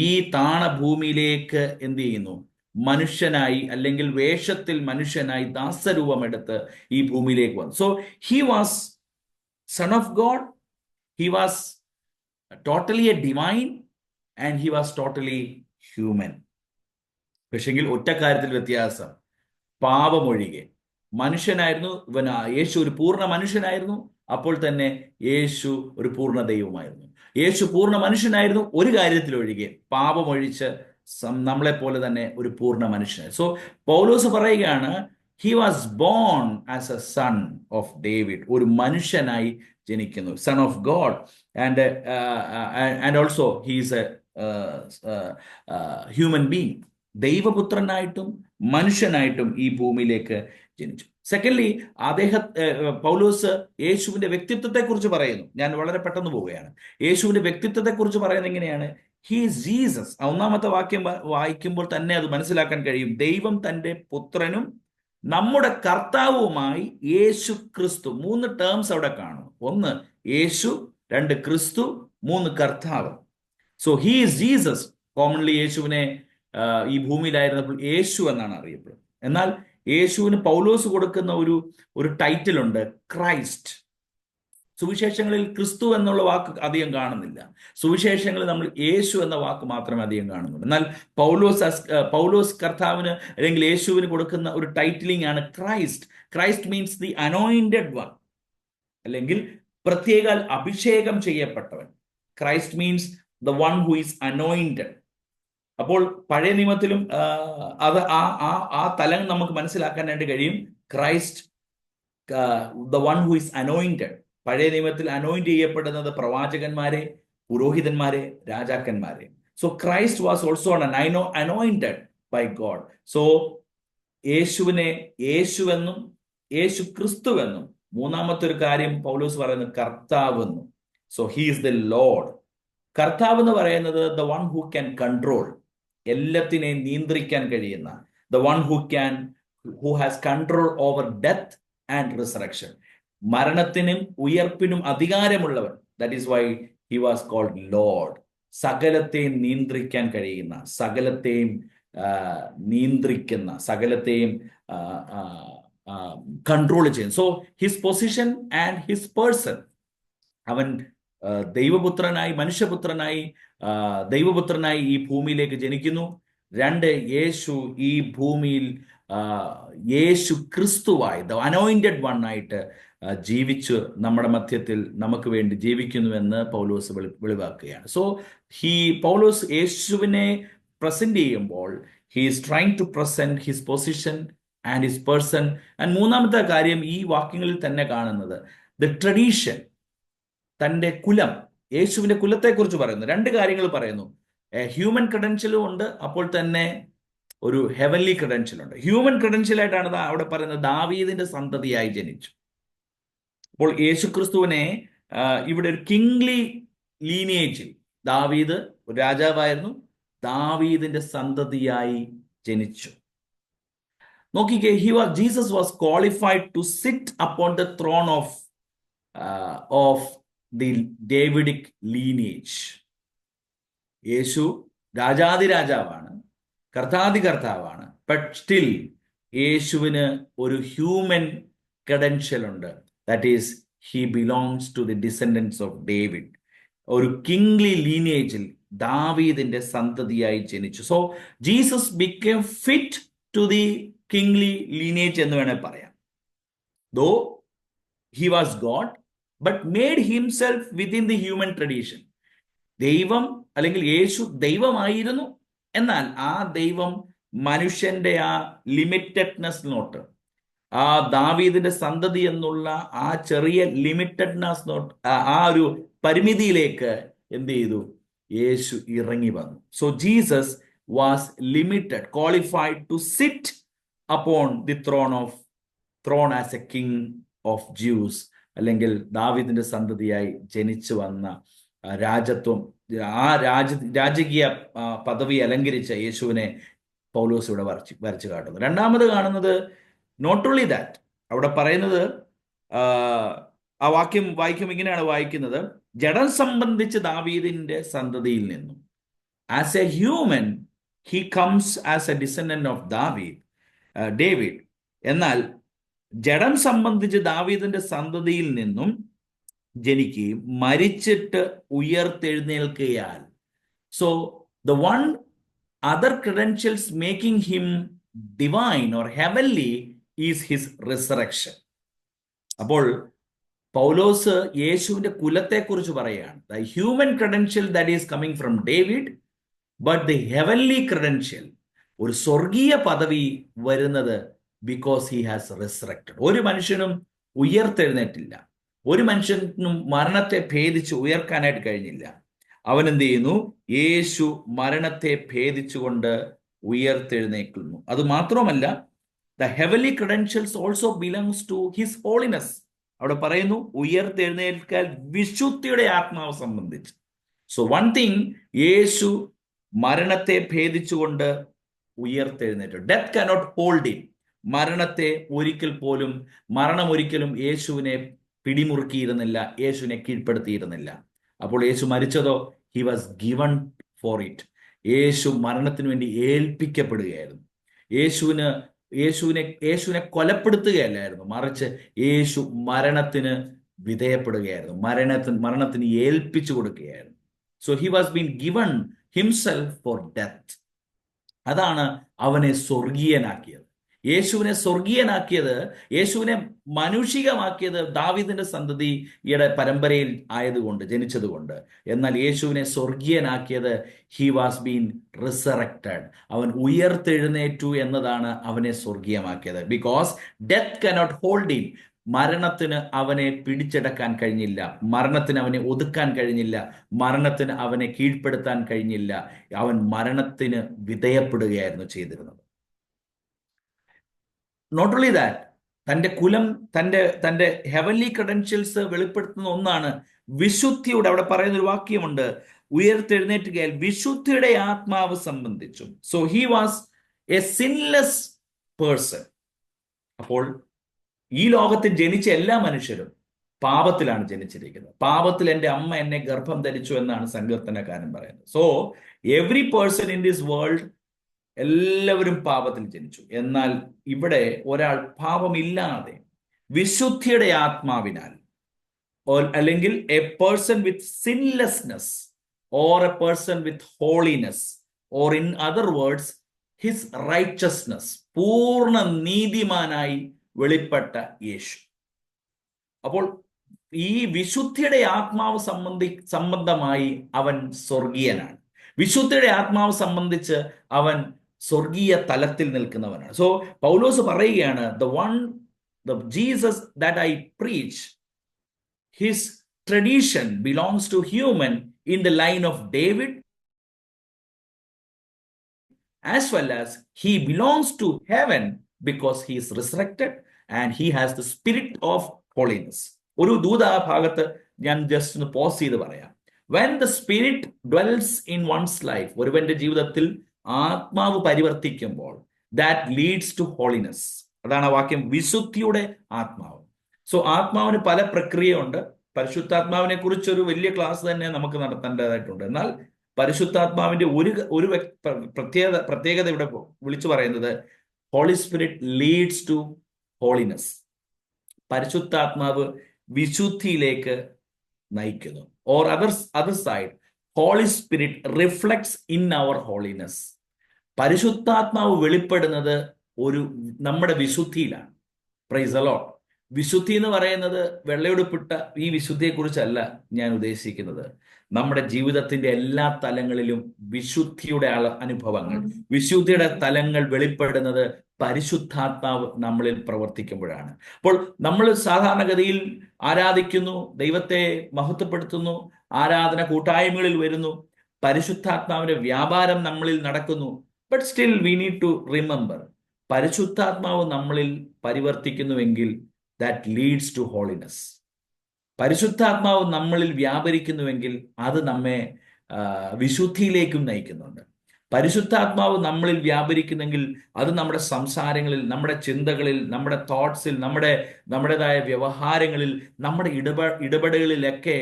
ഈ താണഭൂമിയിലേക്ക് എന്ത് ചെയ്യുന്നു, മനുഷ്യനായി, അല്ലെങ്കിൽ വേഷത്തിൽ മനുഷ്യനായി ദാസരൂപമെടുത്ത് ഈ ഭൂമിയിലേക്ക് വന്നു. So he was son of God, he was totally A divine, and he was totally human. പക്ഷെങ്കിൽ ഒറ്റ കാര്യത്തിൽ വ്യത്യാസം, പാപമൊഴികെ. മനുഷ്യനായിരുന്നു യേശു, ഒരു പൂർണ്ണ മനുഷ്യനായിരുന്നു. അപ്പോൾ തന്നെ യേശു ഒരു പൂർണ്ണ ദൈവമായിരുന്നു. യേശു പൂർണ്ണ മനുഷ്യനായിരുന്നു ഒരു കാര്യത്തിലൊഴികെ, പാപമൊഴിച്ച് നമ്മളെപ്പോലെ തന്നെ ഒരു പൂർണ്ണ മനുഷ്യനായി. സോ പൗലോസ് പറയുകയാണ്, he was born as a son of David, ഒരു മനുഷ്യനായി ജനിക്കുന്നു, son of God, and also he is a human being. ദൈവപുത്രനായിട്ടും മനുഷ്യനായിട്ടും ഈ ഭൂമിയിലേക്ക് ജനിച്ചു. സെക്കൻഡ്ലി, പൗലോസ് യേശുവിന്റെ വ്യക്തിത്വത്തെ കുറിച്ച് പറയുന്നു. ഞാൻ വളരെ പെട്ടെന്ന് പോവുകയാണ്. യേശുവിന്റെ വ്യക്തിത്വത്തെ കുറിച്ച് പറയുന്നത് എങ്ങനെയാണ്? He is Jesus. 1-ാമത്തെ വാക്യം വായിക്കുമ്പോൾ തന്നെ അത് മനസ്സിലാക്കാൻ കഴിയും. ദൈവം തന്റെ പുത്രനും നമ്മുടെ കർത്താവുമായി യേശു ക്രിസ്തു. 3 ടേംസ് അവിടെ കാണും. 1 യേശു, 2 ക്രിസ്തു, 3 കർത്താവ്. So he is Jesus. Commonly യേശുവിനെ ഈ ഭൂമിയിലായിരുന്നപ്പോൾ യേശു എന്നാണ് അറിയപ്പെടുന്നത്. എന്നാൽ യേശുവിന് പൗലോസ് കൊടുക്കുന്ന ഒരു ടൈറ്റിൽ ഉണ്ട്, ക്രൈസ്റ്റ്. സുവിശേഷങ്ങളിൽ ക്രിസ്തു എന്നുള്ള വാക്ക് അധികം കാണുന്നില്ല. സുവിശേഷങ്ങളിൽ നമ്മൾ യേശു എന്ന വാക്ക് മാത്രമേ അധികം കാണുന്നുള്ളൂ. എന്നാൽ പൗലോസ് കർത്താവിന് അല്ലെങ്കിൽ യേശുവിന് കൊടുക്കുന്ന ഒരു ടൈറ്റിലിംഗ് ആണ് Christ. Christ means the anointed one. അല്ലെങ്കിൽ പ്രത്യേകാൽ അഭിഷേകം ചെയ്യപ്പെട്ടവൻ. Christ means the one who is anointed. അപ്പോൾ പഴയ നിയമത്തിലും അത് ആ തലം നമുക്ക് മനസ്സിലാക്കാനായിട്ട് കഴിയും. Christ the one who is anointed. പഴയ നിയമത്തിൽ അനോയിന്റ് ചെയ്യപ്പെടുന്നത് പ്രവാചകന്മാരെ, പുരോഹിതന്മാരെ, രാജാക്കന്മാരെ. So Christ was also anointed by God. So യേശുവിനെ യേശുവെന്നും യേശു ക്രിസ്തുവെന്നും, മൂന്നാമത്തെ ഒരു കാര്യം പൗലോസ് പറയുന്നത് കർത്താവെന്നും. So he is the Lord. കർത്താവ് എന്ന് പറയുന്നത് the one who can control, എല്ലാത്തിനെയും നിയന്ത്രിക്കാൻ കഴിയുന്ന, the one who has control over death and resurrection. മരണത്തിനും ഉയർപ്പിനും അധികാരമുള്ളവൻ. That is why he was called Lord. സകലത്തെയും നിയന്ത്രിക്കാൻ കഴിയുന്ന, സകലത്തെയും നിയന്ത്രിക്കുന്ന, സകലത്തെയും കൺട്രോൾ ചെയ്യുന്നു. So his position and his person. അവൻ ദൈവപുത്രനായി, മനുഷ്യപുത്രനായി, ദൈവപുത്രനായി ഈ ഭൂമിയിലേക്ക് ജനിക്കുന്നു. രണ്ട്, യേശു ഈ ഭൂമിയിൽ യേശു ക്രിസ്തുവായി ദ അനോയിന്റഡ് വൺ ആയിട്ട് ജീവിച്ചു നമ്മുടെ മധ്യത്തിൽ നമുക്ക് വേണ്ടി ജീവിക്കുന്നുവെന്ന് പൗലോസ് വെളിവാക്കുകയാണ്. സോ പൗലോസ് യേശുവിനെ പ്രസന്റ് ചെയ്യുമ്പോൾ he is trying to present his position and his person. And മൂന്നാമത്തെ കാര്യം ഈ വാക്യങ്ങളിൽ തന്നെ കാണുന്നത് ദ ട്രഡീഷൻ, തൻ്റെ കുലം, യേശുവിന്റെ കുലത്തെക്കുറിച്ച് പറയുന്നു. രണ്ട് കാര്യങ്ങൾ പറയുന്നു. ഹ്യൂമൻ ക്രെഡൻഷ്യലും ഉണ്ട്, അപ്പോൾ തന്നെ ഒരു ഹെവൻലി ക്രെഡൻഷ്യൽ ഉണ്ട്. ഹ്യൂമൻ ക്രെഡൻഷ്യലായിട്ടാണ് അവിടെ പറയുന്നത് ദാവീദിന്റെ സന്തതിയായി ജനിച്ചു. അപ്പോൾ യേശുക്രിസ്തുവിനെ ഇവിടെ ഒരു കിങ്ലി ലീനിയേജിൽ, ദാവീദ് ഒരു രാജാവായിരുന്നു, ദാവീദിന്റെ സന്തതിയായി ജനിച്ചു. നോക്കിക്കേ, Jesus was qualified to sit upon the throne of the Davidic lineage. യേശു രാജാതിരാജാവാണ്, കർത്താതികർത്താവാണ്. ബട്ട് സ്റ്റിൽ യേശുവിന് ഒരു ഹ്യൂമൻ ക്രെഡൻഷ്യൽ ഉണ്ട്. That is he belongs to the descendants of David. ഒരു കിങ്ലി ലീനിയേജിൽ ദാവീദിന്റെ സന്തതിയായി ജനിച്ചു. So Jesus became fit to the kingly lineage എന്ന് വേണേൽ പറയാം. Though he was God but made himself within the human tradition. ദൈവം അല്ലെങ്കിൽ യേശു ദൈവമായിരുന്നു, എന്നാൽ ആ ദൈവം മനുഷ്യന്റെ ആ ലിമിറ്റഡ്നെസ് ആ ദാവീദിന്റെ സന്തതി എന്നുള്ള ആ ചെറിയ ലിമിറ്റഡ്നെസ് ആ ഒരു പരിമിതിയിലേക്ക് എന്ത് ചെയ്തു? യേശു ഇറങ്ങി വന്നു. So Jesus was limited, qualified to sit upon the throne as a king of Jews, അല്ലെങ്കിൽ ദാവീദിന്റെ സന്തതിയായി ജനിച്ചു വന്ന രാജത്വം, ആ രാജകീയ പദവി അലങ്കരിച്ച യേശുവിനെ പൗലോസ് ഇവിടെ വരച്ചു കാട്ടുന്നു. രണ്ടാമത് കാണുന്നത് നോട്ട് ഓൺലി ദാറ്റ്, അവിടെ പറയുന്നത് ആ വാക്യം വായിക്കും, ഇങ്ങനെയാണ് വായിക്കുന്നത്: ജഡം സംബന്ധിച്ച് ദാവീദിന്റെ സന്തതിയിൽ നിന്നും. As a human he comes as a descendant of David. എന്നാൽ ജഡം സംബന്ധിച്ച് ദാവീദിന്റെ സന്തതിയിൽ നിന്നും ജനിക്കുകയും മരിച്ചിട്ട് ഉയർത്തെഴുന്നേൽക്കുകയാൽ. So the one other credentials making him divine or heavenly is his resurrection. അപ്പോൾ പൗലോസ് യേശുവിന്റെ കുലത്തെക്കുറിച്ച് പറയുകയാണ്. The human credential that is coming from David, but the heavenly credential, ഒരു സ്വർഗീയ പദവി വരുന്നത് because he has resurrected. ഒരു മനുഷ്യനും ഉയർത്തെഴുന്നേറ്റില്ല, ഒരു മനുഷ്യനും മരണത്തെ ഭേദിച്ച് ഉയർക്കാനായിട്ട് കഴിഞ്ഞില്ല. അവൻ എന്ത് ചെയ്യുന്നു? യേശു മരണത്തെ ഭേദിച്ചുകൊണ്ട് ഉയർത്തെഴുന്നേൽക്കുന്നു. അത് മാത്രമല്ല, the heavenly credentials also belongs to his holiness. അവിടെ പറയുന്നു ഉയർത്തെഴുന്നേൽക്കാൻ വിശുദ്ധിയുടെ ആത്മാവ് സംബന്ധിച്ച്. സോ വൺ തിങ്, യേശു മരണത്തെ ഭേദിച്ചുകൊണ്ട് ഉയർത്തെഴുന്നേറ്റു. Death cannot hold him. മരണം ഒരിക്കലും യേശുവിനെ പിടിമുറുക്കിയിരുന്നില്ല, യേശുവിനെ കീഴ്പ്പെടുത്തിയിരുന്നില്ല. അപ്പോൾ യേശു മരിച്ചതോ? He was given for it. യേശു മരണത്തിന് വേണ്ടി ഏൽപ്പിക്കപ്പെടുകയായിരുന്നു. യേശുവിനെ കൊലപ്പെടുത്തുകയല്ലായിരുന്നു, മറിച്ച് യേശു മരണത്തിന് വിധേയപ്പെടുകയായിരുന്നു, മരണത്തിന് ഏൽപ്പിച്ചു കൊടുക്കുകയായിരുന്നു. So he was been given himself for death. അതാണ് അവനെ സ്വർഗീയനാക്കിയത്. യേശുവിനെ സ്വർഗീയനാക്കിയത്, യേശുവിനെ മാനുഷികമാക്കിയത് ദാവീദിന്റെ സന്തതിയുടെ പരമ്പരയിൽ ആയതുകൊണ്ട്, ജനിച്ചതുകൊണ്ട്. എന്നാൽ യേശുവിനെ സ്വർഗീയനാക്കിയത് ഹി വാസ് ബീൻ റിസറക്റ്റഡ്, അവൻ ഉയർത്തെഴുന്നേറ്റു എന്നതാണ് അവനെ സ്വർഗീയമാക്കിയത്. Because death cannot hold him, മരണത്തിന് അവനെ പിടിച്ചെടുക്കാൻ കഴിഞ്ഞില്ല, മരണത്തിന് അവനെ ഒതുക്കാൻ കഴിഞ്ഞില്ല, മരണത്തിന് അവനെ കീഴ്പ്പെടുത്താൻ കഴിഞ്ഞില്ല. അവൻ മരണത്തിന് വിധേയപ്പെടുകയായിരുന്നു ചെയ്തിരുന്നത്. നോട്ട് ഓൺലി ദാറ്റ്, തന്റെ കുലം, തന്റെ ഹെവൻലി ക്രെഡൻഷ്യൽസ് വെളിപ്പെടുത്തുന്ന ഒന്നാണ് വിശുദ്ധിയുടെ. അവിടെ പറയുന്ന ഒരു വാക്യമുണ്ട്, ഉയർത്തെഴുന്നേറ്റുകയാൽ വിശുദ്ധിയുടെ ആത്മാവ് സംബന്ധിച്ചു. So he was A sinless person. അപ്പോൾ ഈ ലോകത്തിൽ ജനിച്ച എല്ലാ മനുഷ്യരും പാപത്തിലാണ് ജനിച്ചിരിക്കുന്നത്. പാപത്തിൽ എൻ്റെ അമ്മ എന്നെ ഗർഭം ധരിച്ചു എന്നാണ് സങ്കീർത്തനക്കാരൻ പറയുന്നത്. So every person in this world, എല്ലാവരും പാപത്തിൽ ജനിച്ചു. എന്നാൽ ഇവിടെ ഒരാൾ പാപമില്ലാതെ വിശുദ്ധിയുടെ ആത്മാവിനാൽ, അല്ലെങ്കിൽ a person with sinlessness or a person with holiness, or in other words his righteousness, പൂർണ്ണ നീതിമാനായി വെളിപ്പെട്ട യേശു. അപ്പോൾ ഈ വിശുദ്ധിയുടെ ആത്മാവ് സംബന്ധമായി അവൻ സ്വർഗീയനാണ്. വിശുദ്ധിയുടെ ആത്മാവ് സംബന്ധിച്ച് അവൻ സ്വർഗീയ തലത്തിൽ നിൽക്കുന്നവനാണ്. സോ പൗലോസ് പറയുകയാണ്, the Jesus that I preach, his tradition belongs to human in the line of David, as well as he belongs to heaven because he is resurrected and he has the spirit of holiness. ഒരു ദൂത ആ ഭാഗത്ത് ഞാൻ ജസ്റ്റ് ഒന്ന് പോസ് ചെയ്ത് പറയാം. When the spirit dwells in one's life, ഒരുവന്റെ ജീവിതത്തിൽ ആത്മാവ് പരിവർത്തിക്കുമ്പോൾ, that leads to holiness. അതാണ് ആ വാക്യം, വിശുദ്ധിയുടെ ആത്മാവ്. സോ ആത്മാവിന് പല പ്രക്രിയയുണ്ട്. പരിശുദ്ധാത്മാവിനെ കുറിച്ചൊരു വലിയ ക്ലാസ് തന്നെ നമുക്ക് നടത്തേണ്ടതായിട്ടുണ്ട്. എന്നാൽ പരിശുദ്ധാത്മാവിന്റെ ഒരു പ്രത്യേകത ഇവിടെ വിളിച്ചു പറയുന്നത്, Holy Spirit leads to holiness. പരിശുദ്ധാത്മാവ് വിശുദ്ധിയിലേക്ക് നയിക്കുന്നു. Or other side, Holy Spirit reflects in our holiness. പരിശുദ്ധാത്മാവ് വെളിപ്പെടുന്നത് നമ്മുടെ വിശുദ്ധിയിലാണ്. Price the Lord. വിശുദ്ധി എന്ന് പറയുന്നത് വെള്ളയുടുപ്പിട്ട ഈ വിശുദ്ധിയെക്കുറിച്ചല്ല ഞാൻ ഉദ്ദേശിക്കുന്നത്. നമ്മുടെ ജീവിതത്തിന്റെ എല്ലാ തലങ്ങളിലും വിശുദ്ധിയുടെ അനുഭവങ്ങൾ, വിശുദ്ധിയുടെ തലങ്ങൾ വെളിപ്പെടുന്നത് പരിശുദ്ധാത്മാവ് നമ്മളിൽ പ്രവർത്തിക്കുമ്പോഴാണ്. അപ്പോൾ നമ്മൾ സാധാരണഗതിയിൽ ആരാധിക്കുന്നു, ദൈവത്തെ മഹത്വപ്പെടുത്തുന്നു, ആരാധന കൂട്ടായ്മകളിൽ വരുന്നു, പരിശുദ്ധാത്മാവിന്റെ വ്യാപാരം നമ്മളിൽ നടക്കുന്നു. But still we need to remember, പരിശുദ്ധാത്മാവ് നമ്മളിൽ പരിവർത്തിക്കുന്നുവെങ്കിൽ ദാറ്റ് ലീഡ്സ് ടു ഹോളിനെസ്. പരിശുദ്ധാത്മാവ് നമ്മളിൽ വ്യാപരിക്കുന്നുവെങ്കിൽ അത് നമ്മെ വിശുദ്ധിയിലേക്കും നയിക്കുന്നുണ്ട്. പരിശുദ്ധാത്മാവ് നമ്മളിൽ വ്യാപരിക്കുന്നെങ്കിൽ അത് നമ്മുടെ സംസാരങ്ങളിൽ, നമ്മുടെ ചിന്തകളിൽ, നമ്മുടെ തോട്ട്സിൽ, നമ്മുടേതായ വ്യവഹാരങ്ങളിൽ, നമ്മുടെ ഇടപെടലുകളിലൊക്കെ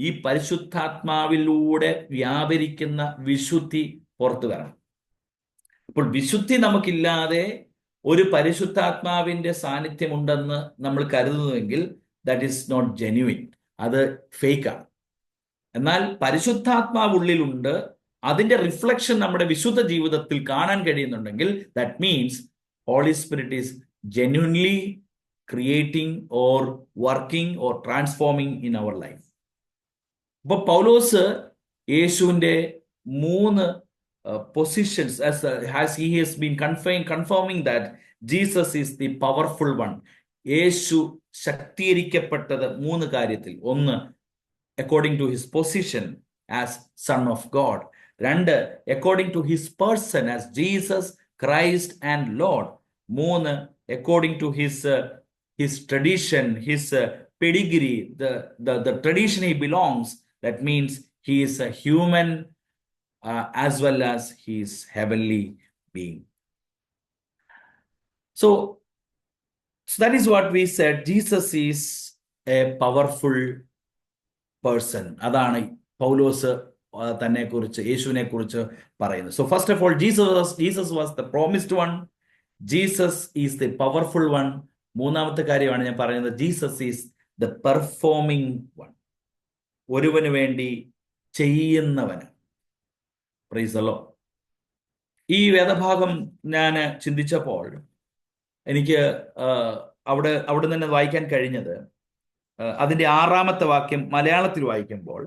ഈ പരിശുദ്ധാത്മാവിലൂടെ വ്യാപരിക്കുന്ന വിശുദ്ധി പുറത്തു വരണം. ഇപ്പോൾ വിശുദ്ധി നമുക്കില്ലാതെ ഒരു പരിശുദ്ധാത്മാവിന്റെ സാന്നിധ്യമുണ്ടെന്ന് നമ്മൾ കരുതുന്നുവെങ്കിൽ ദാറ്റ് ഈസ് നോട്ട് ജെന്യുവിൻ, അത് ഫേക്കാണ്. എന്നാൽ പരിശുദ്ധാത്മാവ് ഉള്ളിലുണ്ട്, അതിന്റെ റിഫ്ലക്ഷൻ നമ്മുടെ വിശുദ്ധ ജീവിതത്തിൽ കാണാൻ കഴിയുന്നുണ്ടെങ്കിൽ that means Holy Spirit is genuinely creating or working or transforming in our life. ഇപ്പൊ പൗലോസ് യേശുവിന്റെ 3 positions as he has been confirming that Jesus is the powerful one. യേശു ശക്തീകരിക്കപ്പെട്ടത് 3 കാര്യത്തിൽ. 1, according to his position as Son of God. 2, according to his person as Jesus Christ and Lord. 3, according to his tradition, his pedigree, the tradition he belongs. That means he is a human as well as he is heavenly being. So that is what we said. Jesus is a powerful person. അതാണ് പൗലോസ് തന്നെ കുറിച്ച്, യേശുവിനെ കുറിച്ച് പറയുന്നത്. So first of all, Jesus was the promised one. Jesus is the powerful one. മൂന്നാമത്തെ കാര്യമാണ് ഞാൻ പറയുന്നത്, Jesus is the performing one. ഒരുവന് വേണ്ടി ചെയ്യുന്നവന്. Price the Lord. ഈ വേദഭാഗം ഞാൻ ചിന്തിച്ചപ്പോൾ എനിക്ക് അവിടെ നിന്ന് വായിക്കാൻ കഴിഞ്ഞത് അതിന്റെ 6-ാമത്തെ വാക്യം മലയാളത്തിൽ വായിക്കുമ്പോൾ,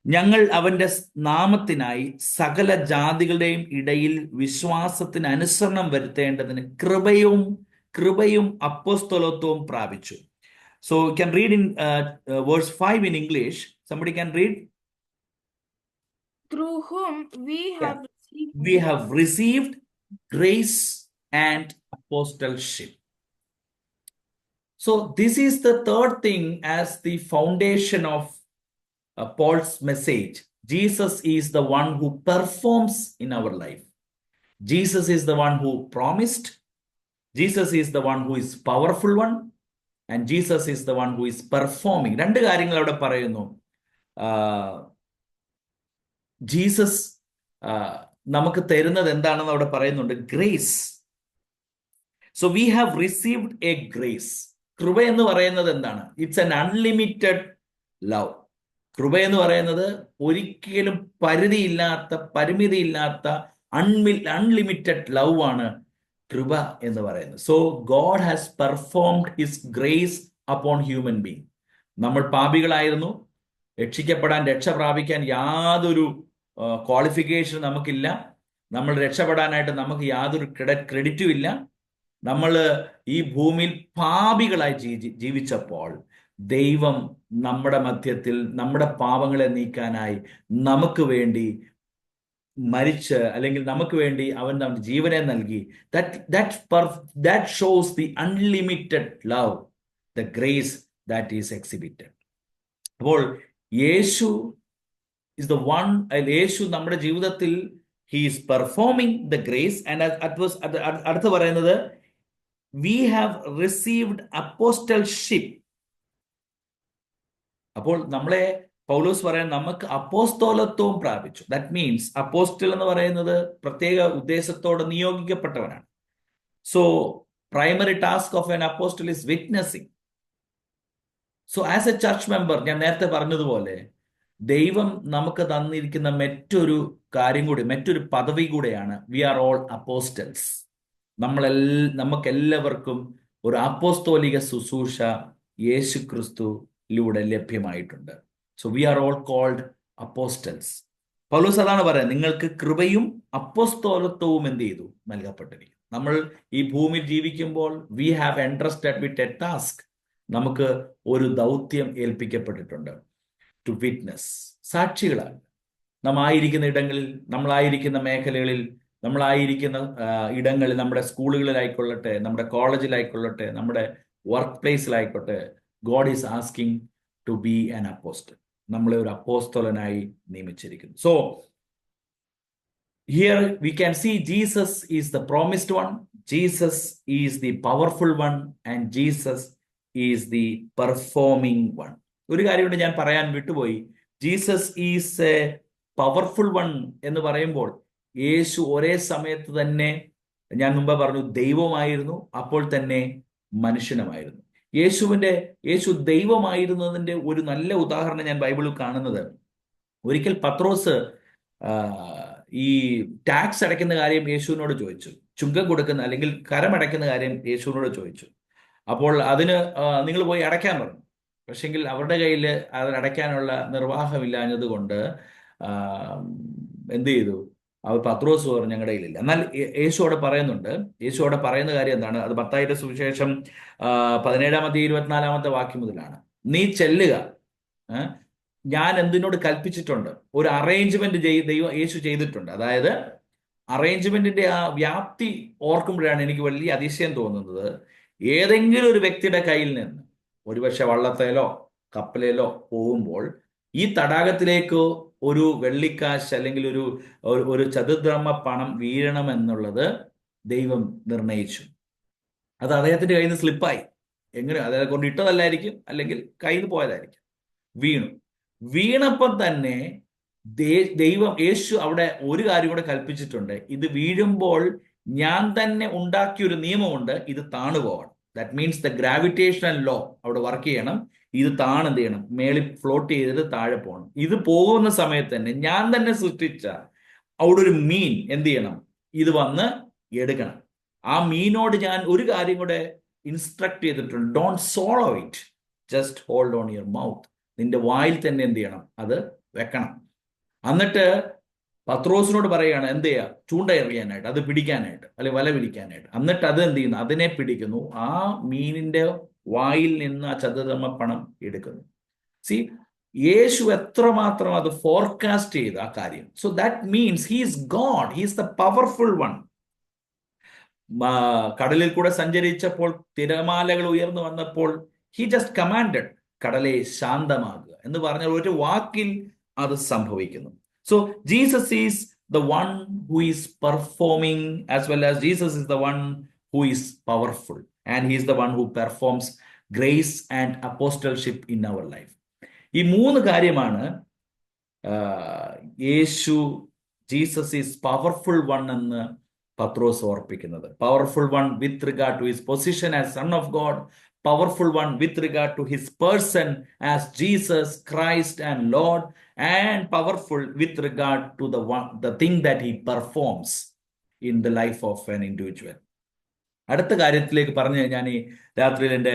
ഞങ്ങൾ അവന്റെ നാമത്തിനായി സകല ജാതികളുടെയും ഇടയിൽ വിശ്വാസത്തിന് അനുസരണം വരുത്തേണ്ടതിന് കൃപയും അപ്പോസ്തലത്വവും പ്രാപിച്ചു. So you can read in verse 5 in English. Somebody can read. through whom we Yeah. have received We have received grace and apostleship. So this is the third thing as the foundation of Paul's message. Jesus is the one who performs in our life. Jesus is the one who promised. Jesus is the one who is powerful one. And Jesus is the one who is performing. രണ്ട് കാര്യങ്ങൾ അവിടെ പറയുന്നു. ജീസസ് നമുക്ക് തരുന്നത് എന്താണെന്ന് അവിടെ പറയുന്നുണ്ട്, grace. So we have received A grace. കൃപ എന്ന് പറയുന്നത് എന്താണ്? It's an unlimited love. കൃപ എന്ന് പറയുന്നത് ഒരിക്കലും പരിമിതിയില്ലാത്ത അൺലിമിറ്റഡ് ലവ് ആണ് കൃപ എന്ന് പറയുന്നത്. So God has performed his grace upon human being. നമ്മൾ പാപികളായിരുന്നു. രക്ഷ പ്രാപിക്കാൻ യാതൊരു ക്വാളിഫിക്കേഷൻ നമുക്കില്ല. നമ്മൾ രക്ഷപ്പെടാനായിട്ട് നമുക്ക് യാതൊരു ക്രെഡിറ്റും ഇല്ല. നമ്മൾ ഈ ഭൂമിയിൽ പാപികളായി ജീവിച്ചപ്പോൾ ദൈവം നമ്മുടെ മധ്യത്തിൽ നമ്മുടെ പാപങ്ങളെ നീക്കാനായി നമുക്ക് വേണ്ടി മരിച്ച്, അല്ലെങ്കിൽ നമുക്ക് വേണ്ടി അവൻ നമ്മുടെ ജീവനെ നൽകി. that shows the unlimited love, the grace that is exhibited. അപ്പോൾ യേശു is the one, യേശു നമ്മുടെ ജീവിതത്തിൽ he is performing the grace. And അടുത്ത് പറയുന്നത് we have received apostleship. അപ്പോൾ നമ്മളെ പൗലോസ് പറയാൻ നമുക്ക് അപ്പോസ്തോലത്വവും പ്രാപിച്ചു. ദാറ്റ് മീൻസ് അപ്പോസ്റ്റൽ എന്ന് പറയുന്നത് പ്രത്യേക ഉദ്ദേശത്തോടെ നിയോഗിക്കപ്പെട്ടവനാണ്. So primary task of an apostle is witnessing. So as a church member, ഞാൻ നേരത്തെ പറഞ്ഞതുപോലെ ദൈവം നമുക്ക് തന്നിരിക്കുന്ന മറ്റൊരു പദവി കൂടെയാണ് വി ആർ ഓൾ അപ്പോസ്റ്റൽസ്. നമുക്കെല്ലാവർക്കും ഒരു അപ്പോസ്തോലിക ശുശ്രൂഷ യേശു ക്രിസ്തുവിലൂടെ ലഭ്യമായിട്ടുണ്ട്. So we are all called apostles. Paulose അതാണ് പറയുന്നത്, നിങ്ങൾക്ക് കൃപയും അപ്പോസ്തോലത്വവും എന്ത് ചെയ്തു? നൽകപ്പെട്ടിരിക്കും. നമ്മൾ ഈ ഭൂമിയിൽ ജീവിക്കുമ്പോൾ we have entrusted with a task. നമുക്ക് ഒരു ദൗത്യം ഏൽപ്പിക്കപ്പെട്ടിട്ടുണ്ട്. To witness, സാക്ഷികളാണ്. നമ്മളായിരിക്കുന്ന മേഖലകളിൽ, നമ്മളായിരിക്കുന്ന ഇടങ്ങളിൽ, നമ്മുടെ സ്കൂളുകളിലായിക്കൊള്ളട്ടെ, നമ്മുടെ കോളേജിലായിക്കൊള്ളട്ടെ, നമ്മുടെ വർക്ക് പ്ലേസിലായിക്കോട്ടെ, God is asking to be an apostle. നമ്മളെ ഒരു അപ്പോസ്തലനായി നിയമിച്ചിരിക്കുന്നു. So here we can see Jesus is the promised one, Jesus is the powerful one, and Jesus is the performing one. ഒരു കാര്യം കൊണ്ട് ഞാൻ പറയാൻ വിട്ടുപോയി. Jesus is a powerful one എന്ന് പറയുമ്പോൾ യേശു ഒരേ സമയത്ത് തന്നെ, ഞാൻ മുമ്പ് പറഞ്ഞു, ദൈവമായിരുന്നു, അപ്പോൾ തന്നെ മനുഷ്യനുമായിരുന്നു. യേശു ദൈവമായിരുന്നതിന്റെ ഒരു നല്ല ഉദാഹരണം ഞാൻ ബൈബിളിൽ കാണുന്നത്, ഒരിക്കൽ പത്രോസ് ഈ ടാക്സ് അടയ്ക്കുന്ന കാര്യം യേശുവിനോട് ചോദിച്ചു. ചുങ്കം കൊടുക്കുന്ന അല്ലെങ്കിൽ കരമടയ്ക്കുന്ന കാര്യം യേശുവിനോട് ചോദിച്ചു. അപ്പോൾ അതിന് നിങ്ങൾ പോയി അടയ്ക്കാൻ പറഞ്ഞു. പക്ഷെങ്കിൽ അവരുടെ കയ്യിൽ അതിനടയ്ക്കാനുള്ള നിർവാഹമില്ലാഞ്ഞത് കൊണ്ട് എന്ത് ചെയ്തു? അവർ പത്രോസ് പറഞ്ഞു ഞങ്ങളുടെ കയ്യിലില്ല. എന്നാൽ യേശു അവിടെ പറയുന്ന കാര്യം എന്താണ്? അത് മത്തായിയുടെ സുവിശേഷം 17-24 വാക്യം മുതലാണ്. നീ ചെല്ലുക, ഞാൻ എന്തിനോട് കൽപ്പിച്ചിട്ടുണ്ട്. ഒരു അറേഞ്ച്മെന്റ് യേശു ചെയ്തിട്ടുണ്ട്. അതായത് അറേഞ്ച്മെന്റിന്റെ ആ വ്യാപ്തി ഓർക്കുമ്പോഴാണ് എനിക്ക് വലിയ അതിശയം തോന്നുന്നത്. ഏതെങ്കിലും ഒരു വ്യക്തിയുടെ കയ്യിൽ നിന്ന്, ഒരുപക്ഷെ വള്ളത്തേലോ കപ്പലിലോ പോകുമ്പോൾ, ഈ തടാകത്തിലേക്ക് ഒരു വെള്ളിക്കാശ് അല്ലെങ്കിൽ ഒരു ചതുർദ്രഹ്മ പണം വീഴണമെന്നുള്ളത് ദൈവം നിർണയിച്ചു. അത് അദ്ദേഹത്തിന്റെ കയ്യിൽ നിന്ന് സ്ലിപ്പായി. എങ്ങനെ? അദ്ദേഹം കൊണ്ട് ഇട്ടതല്ലായിരിക്കും, അല്ലെങ്കിൽ കയ്യിൽ നിന്ന് പോയതായിരിക്കും. വീണപ്പം തന്നെ യേശു അവിടെ ഒരു കാര്യം കൂടെ കൽപ്പിച്ചിട്ടുണ്ട്. ഇത് വീഴുമ്പോൾ ഞാൻ തന്നെ ഉണ്ടാക്കിയൊരു നിയമമുണ്ട്, ഇത് താണു പോകണം. That means the gravitational law അവിടെ വർക്ക് ചെയ്യണം. ഇത് എന്ത് ചെയ്യണം? മേളിൽ ഫ്ലോട്ട് ചെയ്തിട്ട് താഴെ പോകണം. ഇത് പോകുന്ന സമയത്ത് തന്നെ ഞാൻ തന്നെ സൃഷ്ടിച്ച അവിടെ ഒരു മീൻ എന്ത് ചെയ്യണം? ഇത് വന്ന് എടുക്കണം. ആ മീനോട് ഞാൻ ഒരു കാര്യം കൂടെ ഇൻസ്ട്രക്ട് ചെയ്തിട്ടുണ്ട്, don't solo it, just hold on your mouth. നിന്റെ വായിൽ തന്നെ എന്ത് ചെയ്യണം, അത് വെക്കണം. എന്നിട്ട് പത്രോസിനോട് പറയുകയാണ് എന്ത് ചെയ്യുക, ചൂണ്ട എറിയാനായിട്ട്, അത് പിടിക്കാനായിട്ട്, അല്ലെ വല പിടിക്കാനായിട്ട്. എന്നിട്ട് അത് എന്ത് ചെയ്യുന്നു, അതിനെ പിടിക്കുന്നു, ആ മീനിന്റെ വായിൽ നിന്ന് ആ ചതുരമ പണം എടുക്കുന്നു. സി, യേശു എത്രമാത്രം അത് ഫോർകാസ്റ്റ് ചെയ്തു ആ കാര്യം. So that means he's God, he's the powerful one. കടലിൽ കൂടെ സഞ്ചരിച്ചപ്പോൾ തിരമാലകൾ ഉയർന്നു വന്നപ്പോൾ ഹി ജസ്റ്റ് കമാൻഡഡ്, കടലെ ശാന്തമാകുക എന്ന് പറഞ്ഞാൽ ഒരു വാക്കിൽ അത് സംഭവിക്കുന്നു. So Jesus is the one who is performing, as well as Jesus is the one who is powerful, and he is the one who performs grace and apostleship in our life. ഈ മൂന്ന് കാര്യമാണ് Yeshu, Jesus is powerful one എന്ന് പത്രോസ് ഓർപ്പിക്കുന്നത്. Powerful one with regard to his position as son of God, powerful one with regard to his person as Jesus Christ and Lord, and powerful with regard to the thing that he performs in the life of an individual. അടുത്ത കാര്യത്തിലേക്ക് പറഞ്ഞു ഞാൻ ഈ രാത്രിയിൽ എൻ്റെ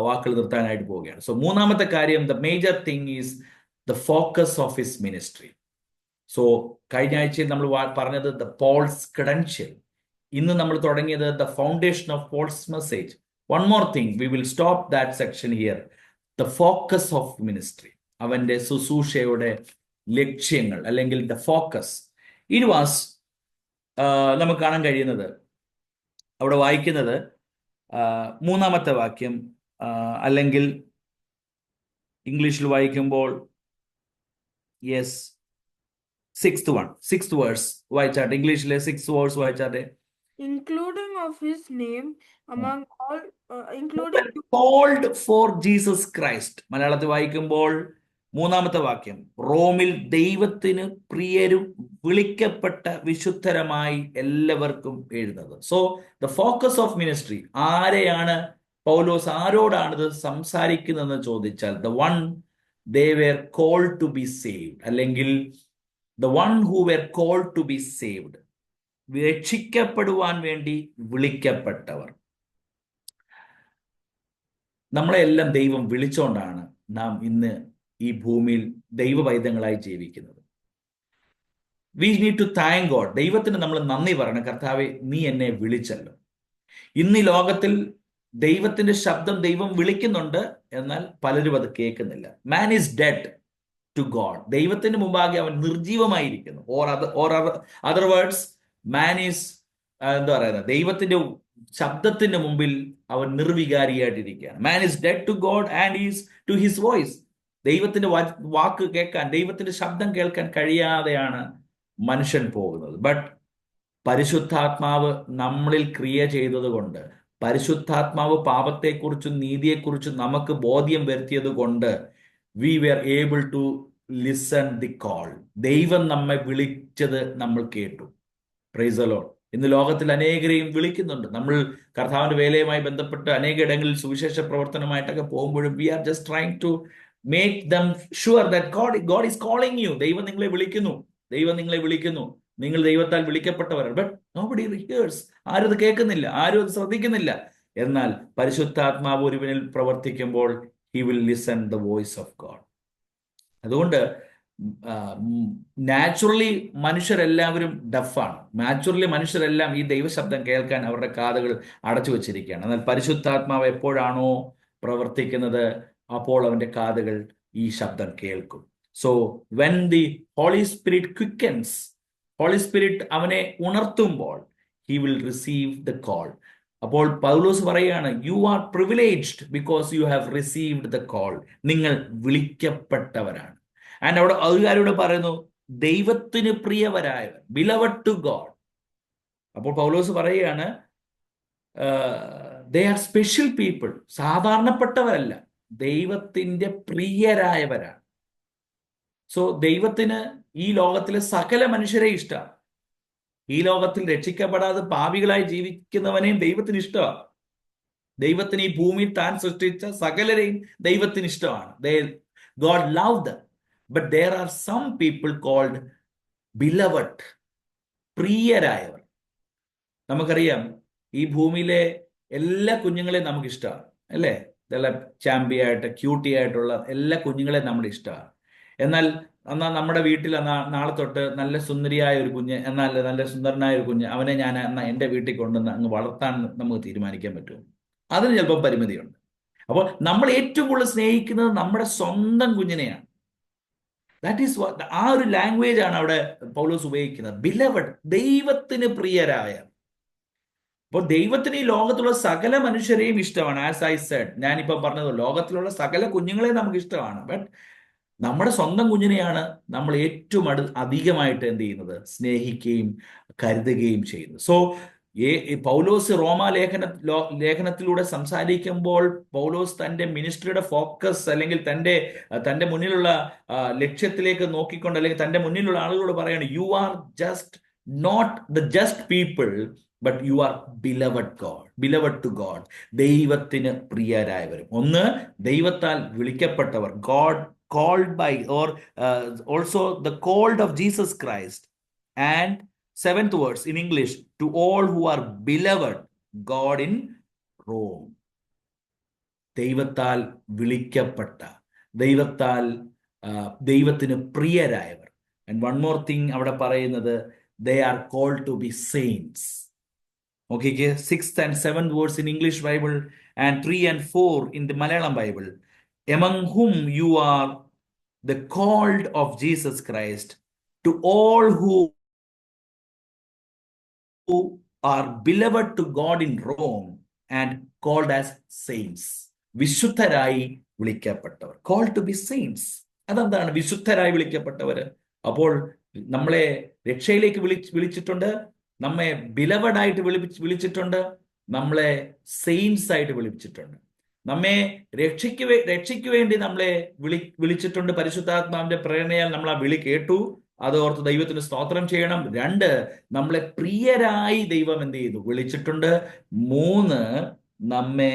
വാക്കുകൾ നിർത്താനായിട്ട് പോവുകയാണ്. സോ മൂന്നാമത്തെ കാര്യം, the major thing is the focus of his ministry. So കഴിഞ്ഞ ആഴ്ചയിൽ നമ്മൾ പറഞ്ഞത് ദ പോൾസ് ക്രെഡൻഷ്യൽ, ഇന്ന് നമ്മൾ തുടങ്ങിയത് the foundation of Paul's message. One more thing, we will stop that section here. The focus of ministry, അവന്റെ ശുശ്രൂഷയുടെ ലക്ഷ്യങ്ങൾ, അല്ലെങ്കിൽ ദ ഫോക്കസ്. ഇറ്റ് വാസ്, നമുക്ക് കാണാൻ കഴിയുന്നത്, അവിടെ വായിക്കുന്നത് മൂന്നാമത്തെ വാക്യം, അല്ലെങ്കിൽ ഇംഗ്ലീഷിൽ വായിക്കുമ്പോൾ യെസ്, സിക്സ്ത് വേഴ്സ് വായിച്ചാട്ടെ. ഇംഗ്ലീഷിലെ 6th വേഴ്സ് വായിച്ചാട്ടെ. including of his name among all, including called for Jesus Christ. മലയാളത്തിൽ വായിക്കുമ്പോൾ മൂന്നാമത്തെ വാക്യം, റോമിൽ ദൈവത്തിന് പ്രിയരും വിളിക്കപ്പെട്ട വിശുദ്ധരമായി എല്ലാവർക്കും എഴുതുന്നത്. So the focus of ministry, ആരെയാണ് പൗലോസ്, ആരോടാണിത് സംസാരിക്കുന്നതെന്ന് ചോദിച്ചാൽ, the one they were called to be saved, അല്ലെങ്കിൽ the one who were called to be saved, രക്ഷിക്കപ്പെടുവാൻ വേണ്ടി വിളിക്കപ്പെട്ടവർ. നമ്മളെല്ലാം ദൈവം വിളിച്ചുകൊണ്ടാണ് നാം ഇന്ന് ഈ ഭൂമിയിൽ ദൈവവൈദ്യങ്ങളായി ജീവിക്കുന്നത്. We need to thank God. ദൈവത്തിന് നമ്മൾ നന്ദി പറയണം, കർത്താവെ നീ എന്നെ വിളിച്ചല്ലോ. ഇന്ന് ഈ ലോകത്തിൽ ദൈവത്തിന്റെ ശബ്ദം ദൈവം വിളിക്കുന്നുണ്ട്, എന്നാൽ പലരും അത് കേൾക്കുന്നില്ല. Man is dead to God. ദൈവത്തിന് മുമ്പാകെ അവൻ നിർജീവമായിരിക്കുന്നു. Or other words, man is എന്താ പറയുന്നത്, ദൈവത്തിന്റെ ശബ്ദത്തിന്റെ മുമ്പിൽ അവൻ നിർവികാരിയായിട്ടിരിക്കുകയാണ്. Man is dead to God and is to his voice. ദൈവത്തിന്റെ വാക്ക് കേൾക്കാൻ, ദൈവത്തിന്റെ ശബ്ദം കേൾക്കാൻ കഴിയാതെയാണ് മനുഷ്യൻ പോകുന്നത്. ബട്ട് പരിശുദ്ധാത്മാവ് നമ്മളിൽ ക്രിയ ചെയ്തത് കൊണ്ട്, പരിശുദ്ധാത്മാവ് പാപത്തെക്കുറിച്ചും നീതിയെക്കുറിച്ചും നമുക്ക് ബോധ്യം വരുത്തിയത് കൊണ്ട്, we were able to listen the call. ദൈവം നമ്മെ വിളിച്ചത് നമ്മൾ കേട്ടു. Praise the Lord. ഇന്ന് ലോകത്തിൽ അനേകരെയും വിളിക്കുന്നുണ്ട്. നമ്മൾ കർത്താവിന്റെ വേലയുമായി ബന്ധപ്പെട്ട് അനേക ഇടങ്ങളിൽ സുവിശേഷ പ്രവർത്തനമായിട്ടൊക്കെ പോകുമ്പോഴും we are just trying to make them sure that God is calling you. ദൈവം നിങ്ങളെ വിളിക്കുന്നു, ദൈവം നിങ്ങളെ വിളിക്കുന്നു, നിങ്ങൾ ദൈവത്താൽ വിളിക്കപ്പെട്ടവരാണ്. But nobody here's. ആരും അത് കേൾക്കുന്നില്ല, ആരും അത് ശ്രദ്ധിക്കുന്നില്ല. എന്നാൽ പരിശുദ്ധാത്മാവ് ഒരുവനിൽ പ്രവർത്തിക്കുമ്പോൾ he will listen the voice of God. അതുകൊണ്ട് നാച്ചുറലി മനുഷ്യരെല്ലാവരും ഡഫാണ്. നാച്ചുറലി മനുഷ്യരെല്ലാം ഈ ദൈവശബ്ദം കേൾക്കാൻ അവരുടെ കാതുകൾ അടച്ചു വച്ചിരിക്കുകയാണ്. എന്നാൽ പരിശുദ്ധാത്മാവ് എപ്പോഴാണോ പ്രവർത്തിക്കുന്നത്, അപ്പോൾ അവന്റെ കാതുകൾ ഈ ശബ്ദം കേൾക്കും. So when the Holy Spirit quickens, Holy Spirit അവനെ ഉണർത്തുമ്പോൾ he will receive the call. അപ്പോൾ പൗലോസ് പറയുകയാണ്, you are privileged because you have received the call. നിങ്ങൾ വിളിക്കപ്പെട്ടവരാണ്. ആൻഡ് അവിടെ അതുകാരോട് പറയുന്നു, ദൈവത്തിന് പ്രിയവരായവർ, ബിലവഡ് ടു ഗോഡ്. അപ്പോൾ പൗലോസ് പറയുകയാണ്, ദേ ആർ സ്പെഷ്യൽ പീപ്പിൾ. സാധാരണപ്പെട്ടവരല്ല, ദൈവത്തിന്റെ പ്രിയരായവരാണ്. സോ ദൈവത്തിന് ഈ ലോകത്തിലെ സകല മനുഷ്യരെ ഇഷ്ടമാണ്. ഈ ലോകത്തിൽ രക്ഷിക്കപ്പെടാതെ പാപികളായി ജീവിക്കുന്നവനെയും ദൈവത്തിന് ഇഷ്ടമാണ്. ദൈവത്തിന് ഈ ഭൂമിയിൽ താൻ സൃഷ്ടിച്ച സകലരെയും ദൈവത്തിന് ഇഷ്ടമാണ്. God loved them. But there are some people called beloved, പ്രിയരായവർ. നമുക്കറിയാം, ഈ ഭൂമിയിലെ എല്ലാ കുഞ്ഞുങ്ങളെയും നമുക്ക് ഇഷ്ടമാണ്, അല്ലേ? നല്ല ചാമ്പിയായിട്ട് ക്യൂട്ടി ആയിട്ടുള്ള എല്ലാ കുഞ്ഞുങ്ങളെയും നമ്മുടെ ഇഷ്ടമാണ്. എന്നാൽ നമ്മുടെ വീട്ടിൽ നാളെ തൊട്ട് നല്ല സുന്ദരിയായ ഒരു കുഞ്ഞ്, എന്നാൽ നല്ല സുന്ദരനായ ഒരു കുഞ്ഞ്, അവനെ ഞാൻ എന്നാൽ എൻ്റെ വീട്ടിൽ കൊണ്ടുവന്ന് അങ്ങ് വളർത്താൻ നമുക്ക് തീരുമാനിക്കാൻ പറ്റുമോ? അതിന് ചിലപ്പോൾ പരിമിതിയുണ്ട്. അപ്പോൾ നമ്മൾ ഏറ്റവും കൂടുതൽ സ്നേഹിക്കുന്നത് നമ്മുടെ സ്വന്തം കുഞ്ഞിനെയാണ്. ദാറ്റ് ഈസ് ആ ഒരു ലാംഗ്വേജ് ആണ് അവിടെ പൗലോസ് ഉപയോഗിക്കുന്നത്. ബിലവഡ്, ദൈവത്തിന് പ്രിയരായ. അപ്പോൾ ദൈവത്തിന് ഈ ലോകത്തുള്ള സകല മനുഷ്യരെയും ഇഷ്ടമാണ്. ആസ് ഐ സെഡ്, ഞാനിപ്പോൾ പറഞ്ഞത് ലോകത്തിലുള്ള സകല കുഞ്ഞുങ്ങളെയും നമുക്ക് ഇഷ്ടമാണ്. ബട്ട് നമ്മുടെ സ്വന്തം കുഞ്ഞിനെയാണ് നമ്മൾ ഏറ്റവും അധികമായിട്ട് എന്ത് ചെയ്യുന്നത്? സ്നേഹിക്കുകയും കരുതുകയും ചെയ്യുന്നത്. സോ പൗലോസ് ലേഖനത്തിലൂടെ സംസാരിക്കുമ്പോൾ പൗലോസ് തന്റെ മിനിസ്ട്രിയുടെ ഫോക്കസ്, അല്ലെങ്കിൽ തന്റെ മുന്നിലുള്ള ലക്ഷ്യത്തിലേക്ക് നോക്കിക്കൊണ്ട്, അല്ലെങ്കിൽ തന്റെ മുന്നിലുള്ള ആളുകളോട് പറയാണ്, you are just not the just people, but you are beloved to God. ദൈവത്തിന് പ്രിയരായവരും. ഒന്ന്, ദൈവത്താൽ വിളിക്കപ്പെട്ടവർ, God called by, or also the called of Jesus Christ. And seventh verse in English, to all who are beloved God in Rome. ദൈവത്താൽ വിളിക്കപ്പെട്ട, ദൈവത്തിന് പ്രിയരായവർ. ആൻഡ് വൺ മോർ തിങ് അവിടെ പറയുന്നത്, they are called to be saints. Okay, 6th and 7th verse in English Bible and 3 and 4 in the Malayalam Bible. Among whom you are the called of Jesus Christ, to all who are beloved to God in Rome and called as saints. വിശുദ്ധരായി വിളിക്കപ്പെട്ടവർ. Called to be saints. അതെന്താണ് വിശുദ്ധരായി വിളിക്കപ്പെട്ടവർ? അപ്പോൾ നമ്മളെ രക്ഷയിലേക്ക് വിളിച്ചിട്ടുണ്ട്, നമ്മെ ബിലവഡായിട്ട് വിളിച്ചിട്ടുണ്ട്, നമ്മളെ സെയിൻസ് ആയിട്ട് വിളിച്ചിട്ടുണ്ട്, നമ്മെ രക്ഷയ്ക്ക് വേണ്ടി നമ്മളെ വിളിച്ചിട്ടുണ്ട്. പരിശുദ്ധാത്മാവിന്റെ പ്രേരണയാൽ നമ്മൾ ആ വിളി കേട്ടു, അത് ഓർത്ത് ദൈവത്തിന് സ്തോത്രം ചെയ്യണം. 2, നമ്മളെ പ്രിയരായി ദൈവം എന്ത് ചെയ്തു? വിളിച്ചിട്ടുണ്ട്. 3, നമ്മെ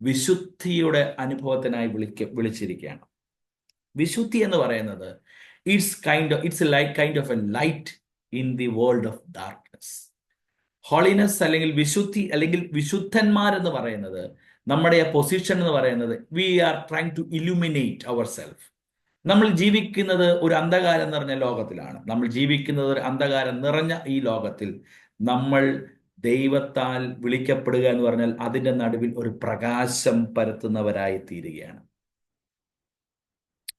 വിശുദ്ധിയുടെ അനുഭവത്തിനായി വിളിച്ചിരിക്കുകയാണ്. വിശുദ്ധി എന്ന് പറയുന്നത് it's like kind of A light in the world of darkness. Holiness അല്ലെങ്കിൽ വിശുദ്ധി അല്ലെങ്കിൽ വിശുദ്ധന്മാരെന്ന് പറയുന്നത്, നമ്മുടെ ആ പൊസിഷൻ എന്ന് പറയുന്നത്, we are trying to illuminate ourself. നമ്മൾ ജീവിക്കുന്നത് ഒരു അന്ധകാരം നിറഞ്ഞ ലോകത്തിലാണ്. നമ്മൾ ജീവിക്കുന്നത് ഒരു അന്ധകാരം നിറഞ്ഞ ഈ ലോകത്തിൽ നമ്മൾ ദൈവത്താൽ വിളിക്കപ്പെടുക എന്ന് പറഞ്ഞാൽ അതിൻ്റെ നടുവിൽ ഒരു പ്രകാശം പരത്തുന്നവരായി തീരുകയാണ്.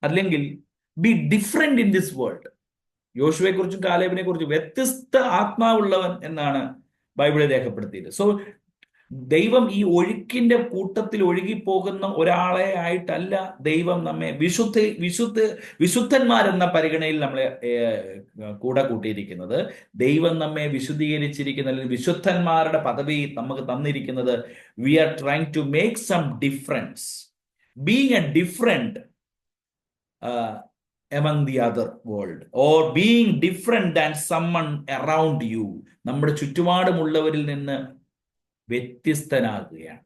അല്ലെങ്കിൽ be different in this world. യോശുവയെ കുറിച്ചും കാലേബിനെ കുറിച്ചും വ്യത്യസ്ത ആത്മാവുള്ളവൻ എന്നാണ് ബൈബിളിൽ രേഖപ്പെടുത്തിയത്. സോ ദൈവം ഈ ഒഴുക്കിന്റെ കൂട്ടത്തിൽ ഒഴുകിപ്പോകുന്ന ഒരാളെ ആയിട്ടല്ല ദൈവം നമ്മെ വിശുദ്ധന്മാരെന്ന പരിഗണനയിൽ നമ്മളെ കൂടെ കൂട്ടിയിരിക്കുന്നത്. ദൈവം നമ്മെ വിശുദ്ധീകരിച്ചിരിക്കുന്ന, അല്ലെങ്കിൽ വിശുദ്ധന്മാരുടെ പദവി നമുക്ക് തന്നിരിക്കുന്നത്, we are trying to make some difference, being a different among the other world, or being different than someone around you. നമ്മുടെ ചുറ്റുപാടുമുള്ളവരിൽ നിന്ന് വ്യത്യസ്തനാകുകയാണ്.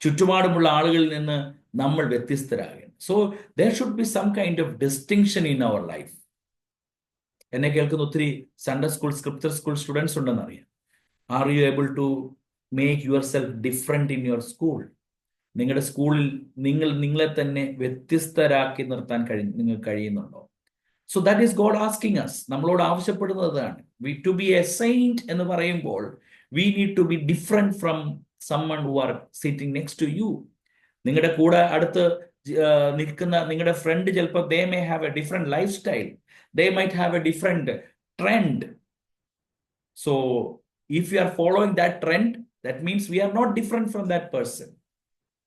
ചുറ്റുപാടുമുള്ള ആളുകളിൽ നിന്ന് നമ്മൾ വ്യത്യസ്തരാകുകയാണ്. So there should be some kind of distinction in our life. എന്നെ കേൾക്കുന്ന ഒത്തിരി Sunday school, scripture school students ഉണ്ടെന്ന് അറിയാം. Are you able to make yourself different in your school? നിങ്ങളുടെ സ്കൂളിൽ നിങ്ങളെ തന്നെ വ്യത്യസ്തരാക്കി നിർത്താൻ നിങ്ങൾക്ക് കഴിയുന്നുണ്ടോ? So that is God asking us. നമ്മളോട് ആവശ്യപ്പെടുന്നതാണ്. ടു ബി എ സെയിന്റ് എന്ന് പറയുമ്പോൾ we need to be different from someone who are sitting next to you. നിങ്ങളുടെ കൂടെ അടുത്ത് നിൽക്കുന്ന നിങ്ങളുടെ ഫ്രണ്ട് ചിലപ്പോൾ they may have a different lifestyle, they might have a different trend. So if you are following that trend, that means we are not different from that person.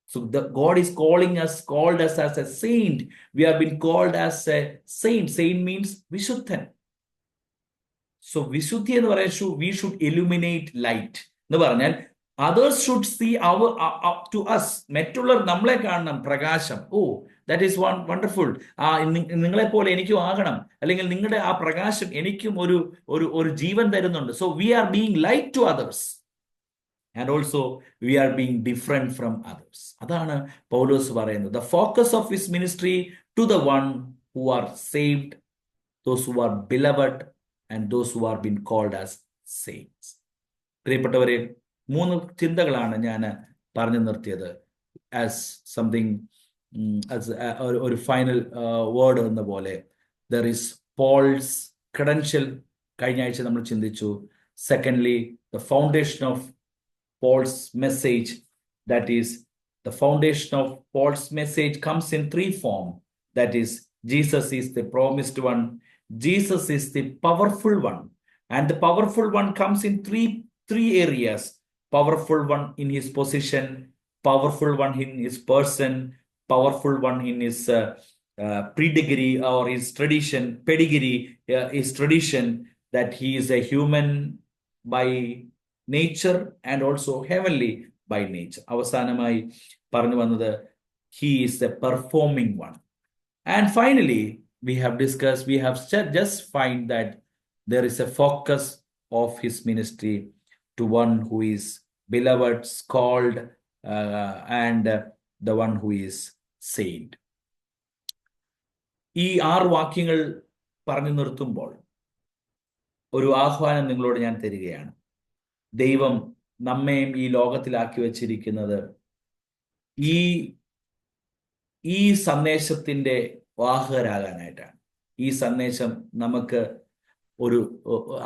So God is called us as a saint. We have been called as a saint. Saint means vishuddhan. So vishuddhi എന്ന് പറയുന്നത് we should illuminate light എന്ന് പറഞ്ഞാൽ others should see up to us. മറ്റുള്ളവർ നമ്മളെ കാണണം, പ്രകാശം. that is wonderful. നിങ്ങളെ പോലെ എനിക്കും ആകണം, അല്ലെങ്കിൽ നിങ്ങളുടെ ആ പ്രകാശം എനിക്കും ഒരു ജീവൻ തരുന്നുണ്ട്. So we are being light to others. And also we are being different from others. അതാണ് പൗലോസ് പറയുന്നത്. The focus of his ministry to the one who are saved, those who are beloved, and those who are been called as saints. പ്രിയപ്പെട്ടവരെ, മൂന്ന് ചിന്തകളാണ് ഞാൻ പറഞ്ഞു നിർത്തിയത് ആസ് സംതിങ് ആസ് ഒരു ഫൈനൽ വേർഡ് എന്ന പോലെ. ദർ ഈസ് പോൾസ് ക്രെഡൻഷ്യൽ, കഴിഞ്ഞ ആഴ്ച നമ്മൾ ചിന്തിച്ചു. Secondly, the foundation of Paul's message, that is, the foundation of Paul's message comes in three forms. That is, Jesus is the promised one, Jesus is the powerful one, and the powerful one comes in three areas. Powerful one in his position, powerful one in his person, powerful one in his pedigree or his tradition, his tradition, that he is a human by nature and also heavenly by nature. അവസാനമായി പറഞ്ഞു വന്നത് he is the performing one. And finally, we have discussed, we have just find that there is a focus of his ministry to one who is beloved, called, and the one who is saved. ഈ 6 വാക്യങ്ങൾ പറഞ്ഞു നിർത്തുമ്പോൾ ഒരു ആഹ്വാനം നിങ്ങളോട് ഞാൻ തരികയാണ്. ദൈവം നമ്മയും ഈ ലോകത്തിലാക്കി വച്ചിരിക്കുന്നത് ഈ സന്ദേശത്തിന്റെ വാഹകരാകാനായിട്ടാണ്. ഈ സന്ദേശം നമുക്ക്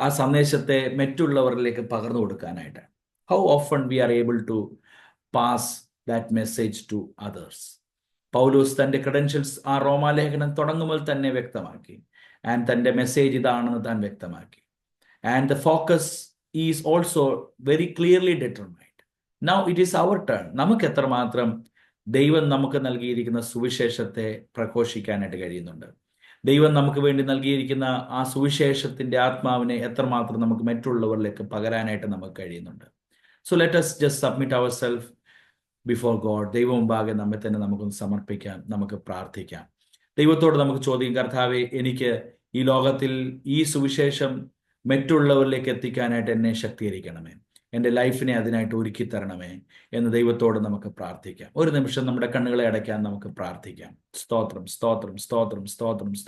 ആ സന്ദേശത്തെ മറ്റുള്ളവരിലേക്ക് പകർന്നു കൊടുക്കാനായിട്ടാണ്. How often we are able to pass that message to others. Paulose തന്റെ ക്രെഡൻഷ്യൽസ് ആ റോമാലേഖനം തുടങ്ങുമ്പോൾ തന്നെ വ്യക്തമാക്കി. ആൻഡ് തന്റെ മെസ്സേജ് ഇതാണെന്ന് താൻ വ്യക്തമാക്കി. And the focus is also very clearly determined. Now it is our turn. നമുക്ക് എത്രമാത്രം ദൈവം നമുക്ക് നൽകിയിരിക്കുന്ന സുവിശേഷത്തെ പ്രഘോഷിക്കാനായിട്ട് കഴിയുന്നുണ്ട്. ദൈവം നമുക്ക് വേണ്ടി നൽകിയിരിക്കുന്ന ആ സുവിശേഷത്തിന്റെ ആത്മാവിനെ എത്രമാത്രം നമുക്ക് മറ്റുള്ളവരിലേക്ക് പകരാനായിട്ട് നമുക്ക് കഴിയുന്നുണ്ട്. So let us just submit ourselves before God. ദൈവം മുമ്പാകെ നമ്മെ തന്നെ നമുക്കൊന്ന് സമർപ്പിക്കാം, നമുക്ക് പ്രാർത്ഥിക്കാം. ദൈവത്തോട് നമുക്ക് ചോദിക്കാം, കർത്താവേ, എനിക്ക് ഈ ലോകത്തിൽ ഈ സുവിശേഷം മറ്റുള്ളവരിലേക്ക് എത്തിക്കാനായിട്ട് എന്നെ ശക്തീകരിക്കണമേ, എൻ്റെ ലൈഫിനെ അതിനായിട്ട് ഒരുക്കി തരണമേ എന്ന് ദൈവത്തോട് നമുക്ക് പ്രാർത്ഥിക്കാം. ഒരു നിമിഷം നമ്മുടെ കണ്ണുകളെ അടയ്ക്കാൻ നമുക്ക് പ്രാർത്ഥിക്കാം. സ്തോത്രം, സ്തോത്രം, സ്തോത്രം, സ്തോത്രം.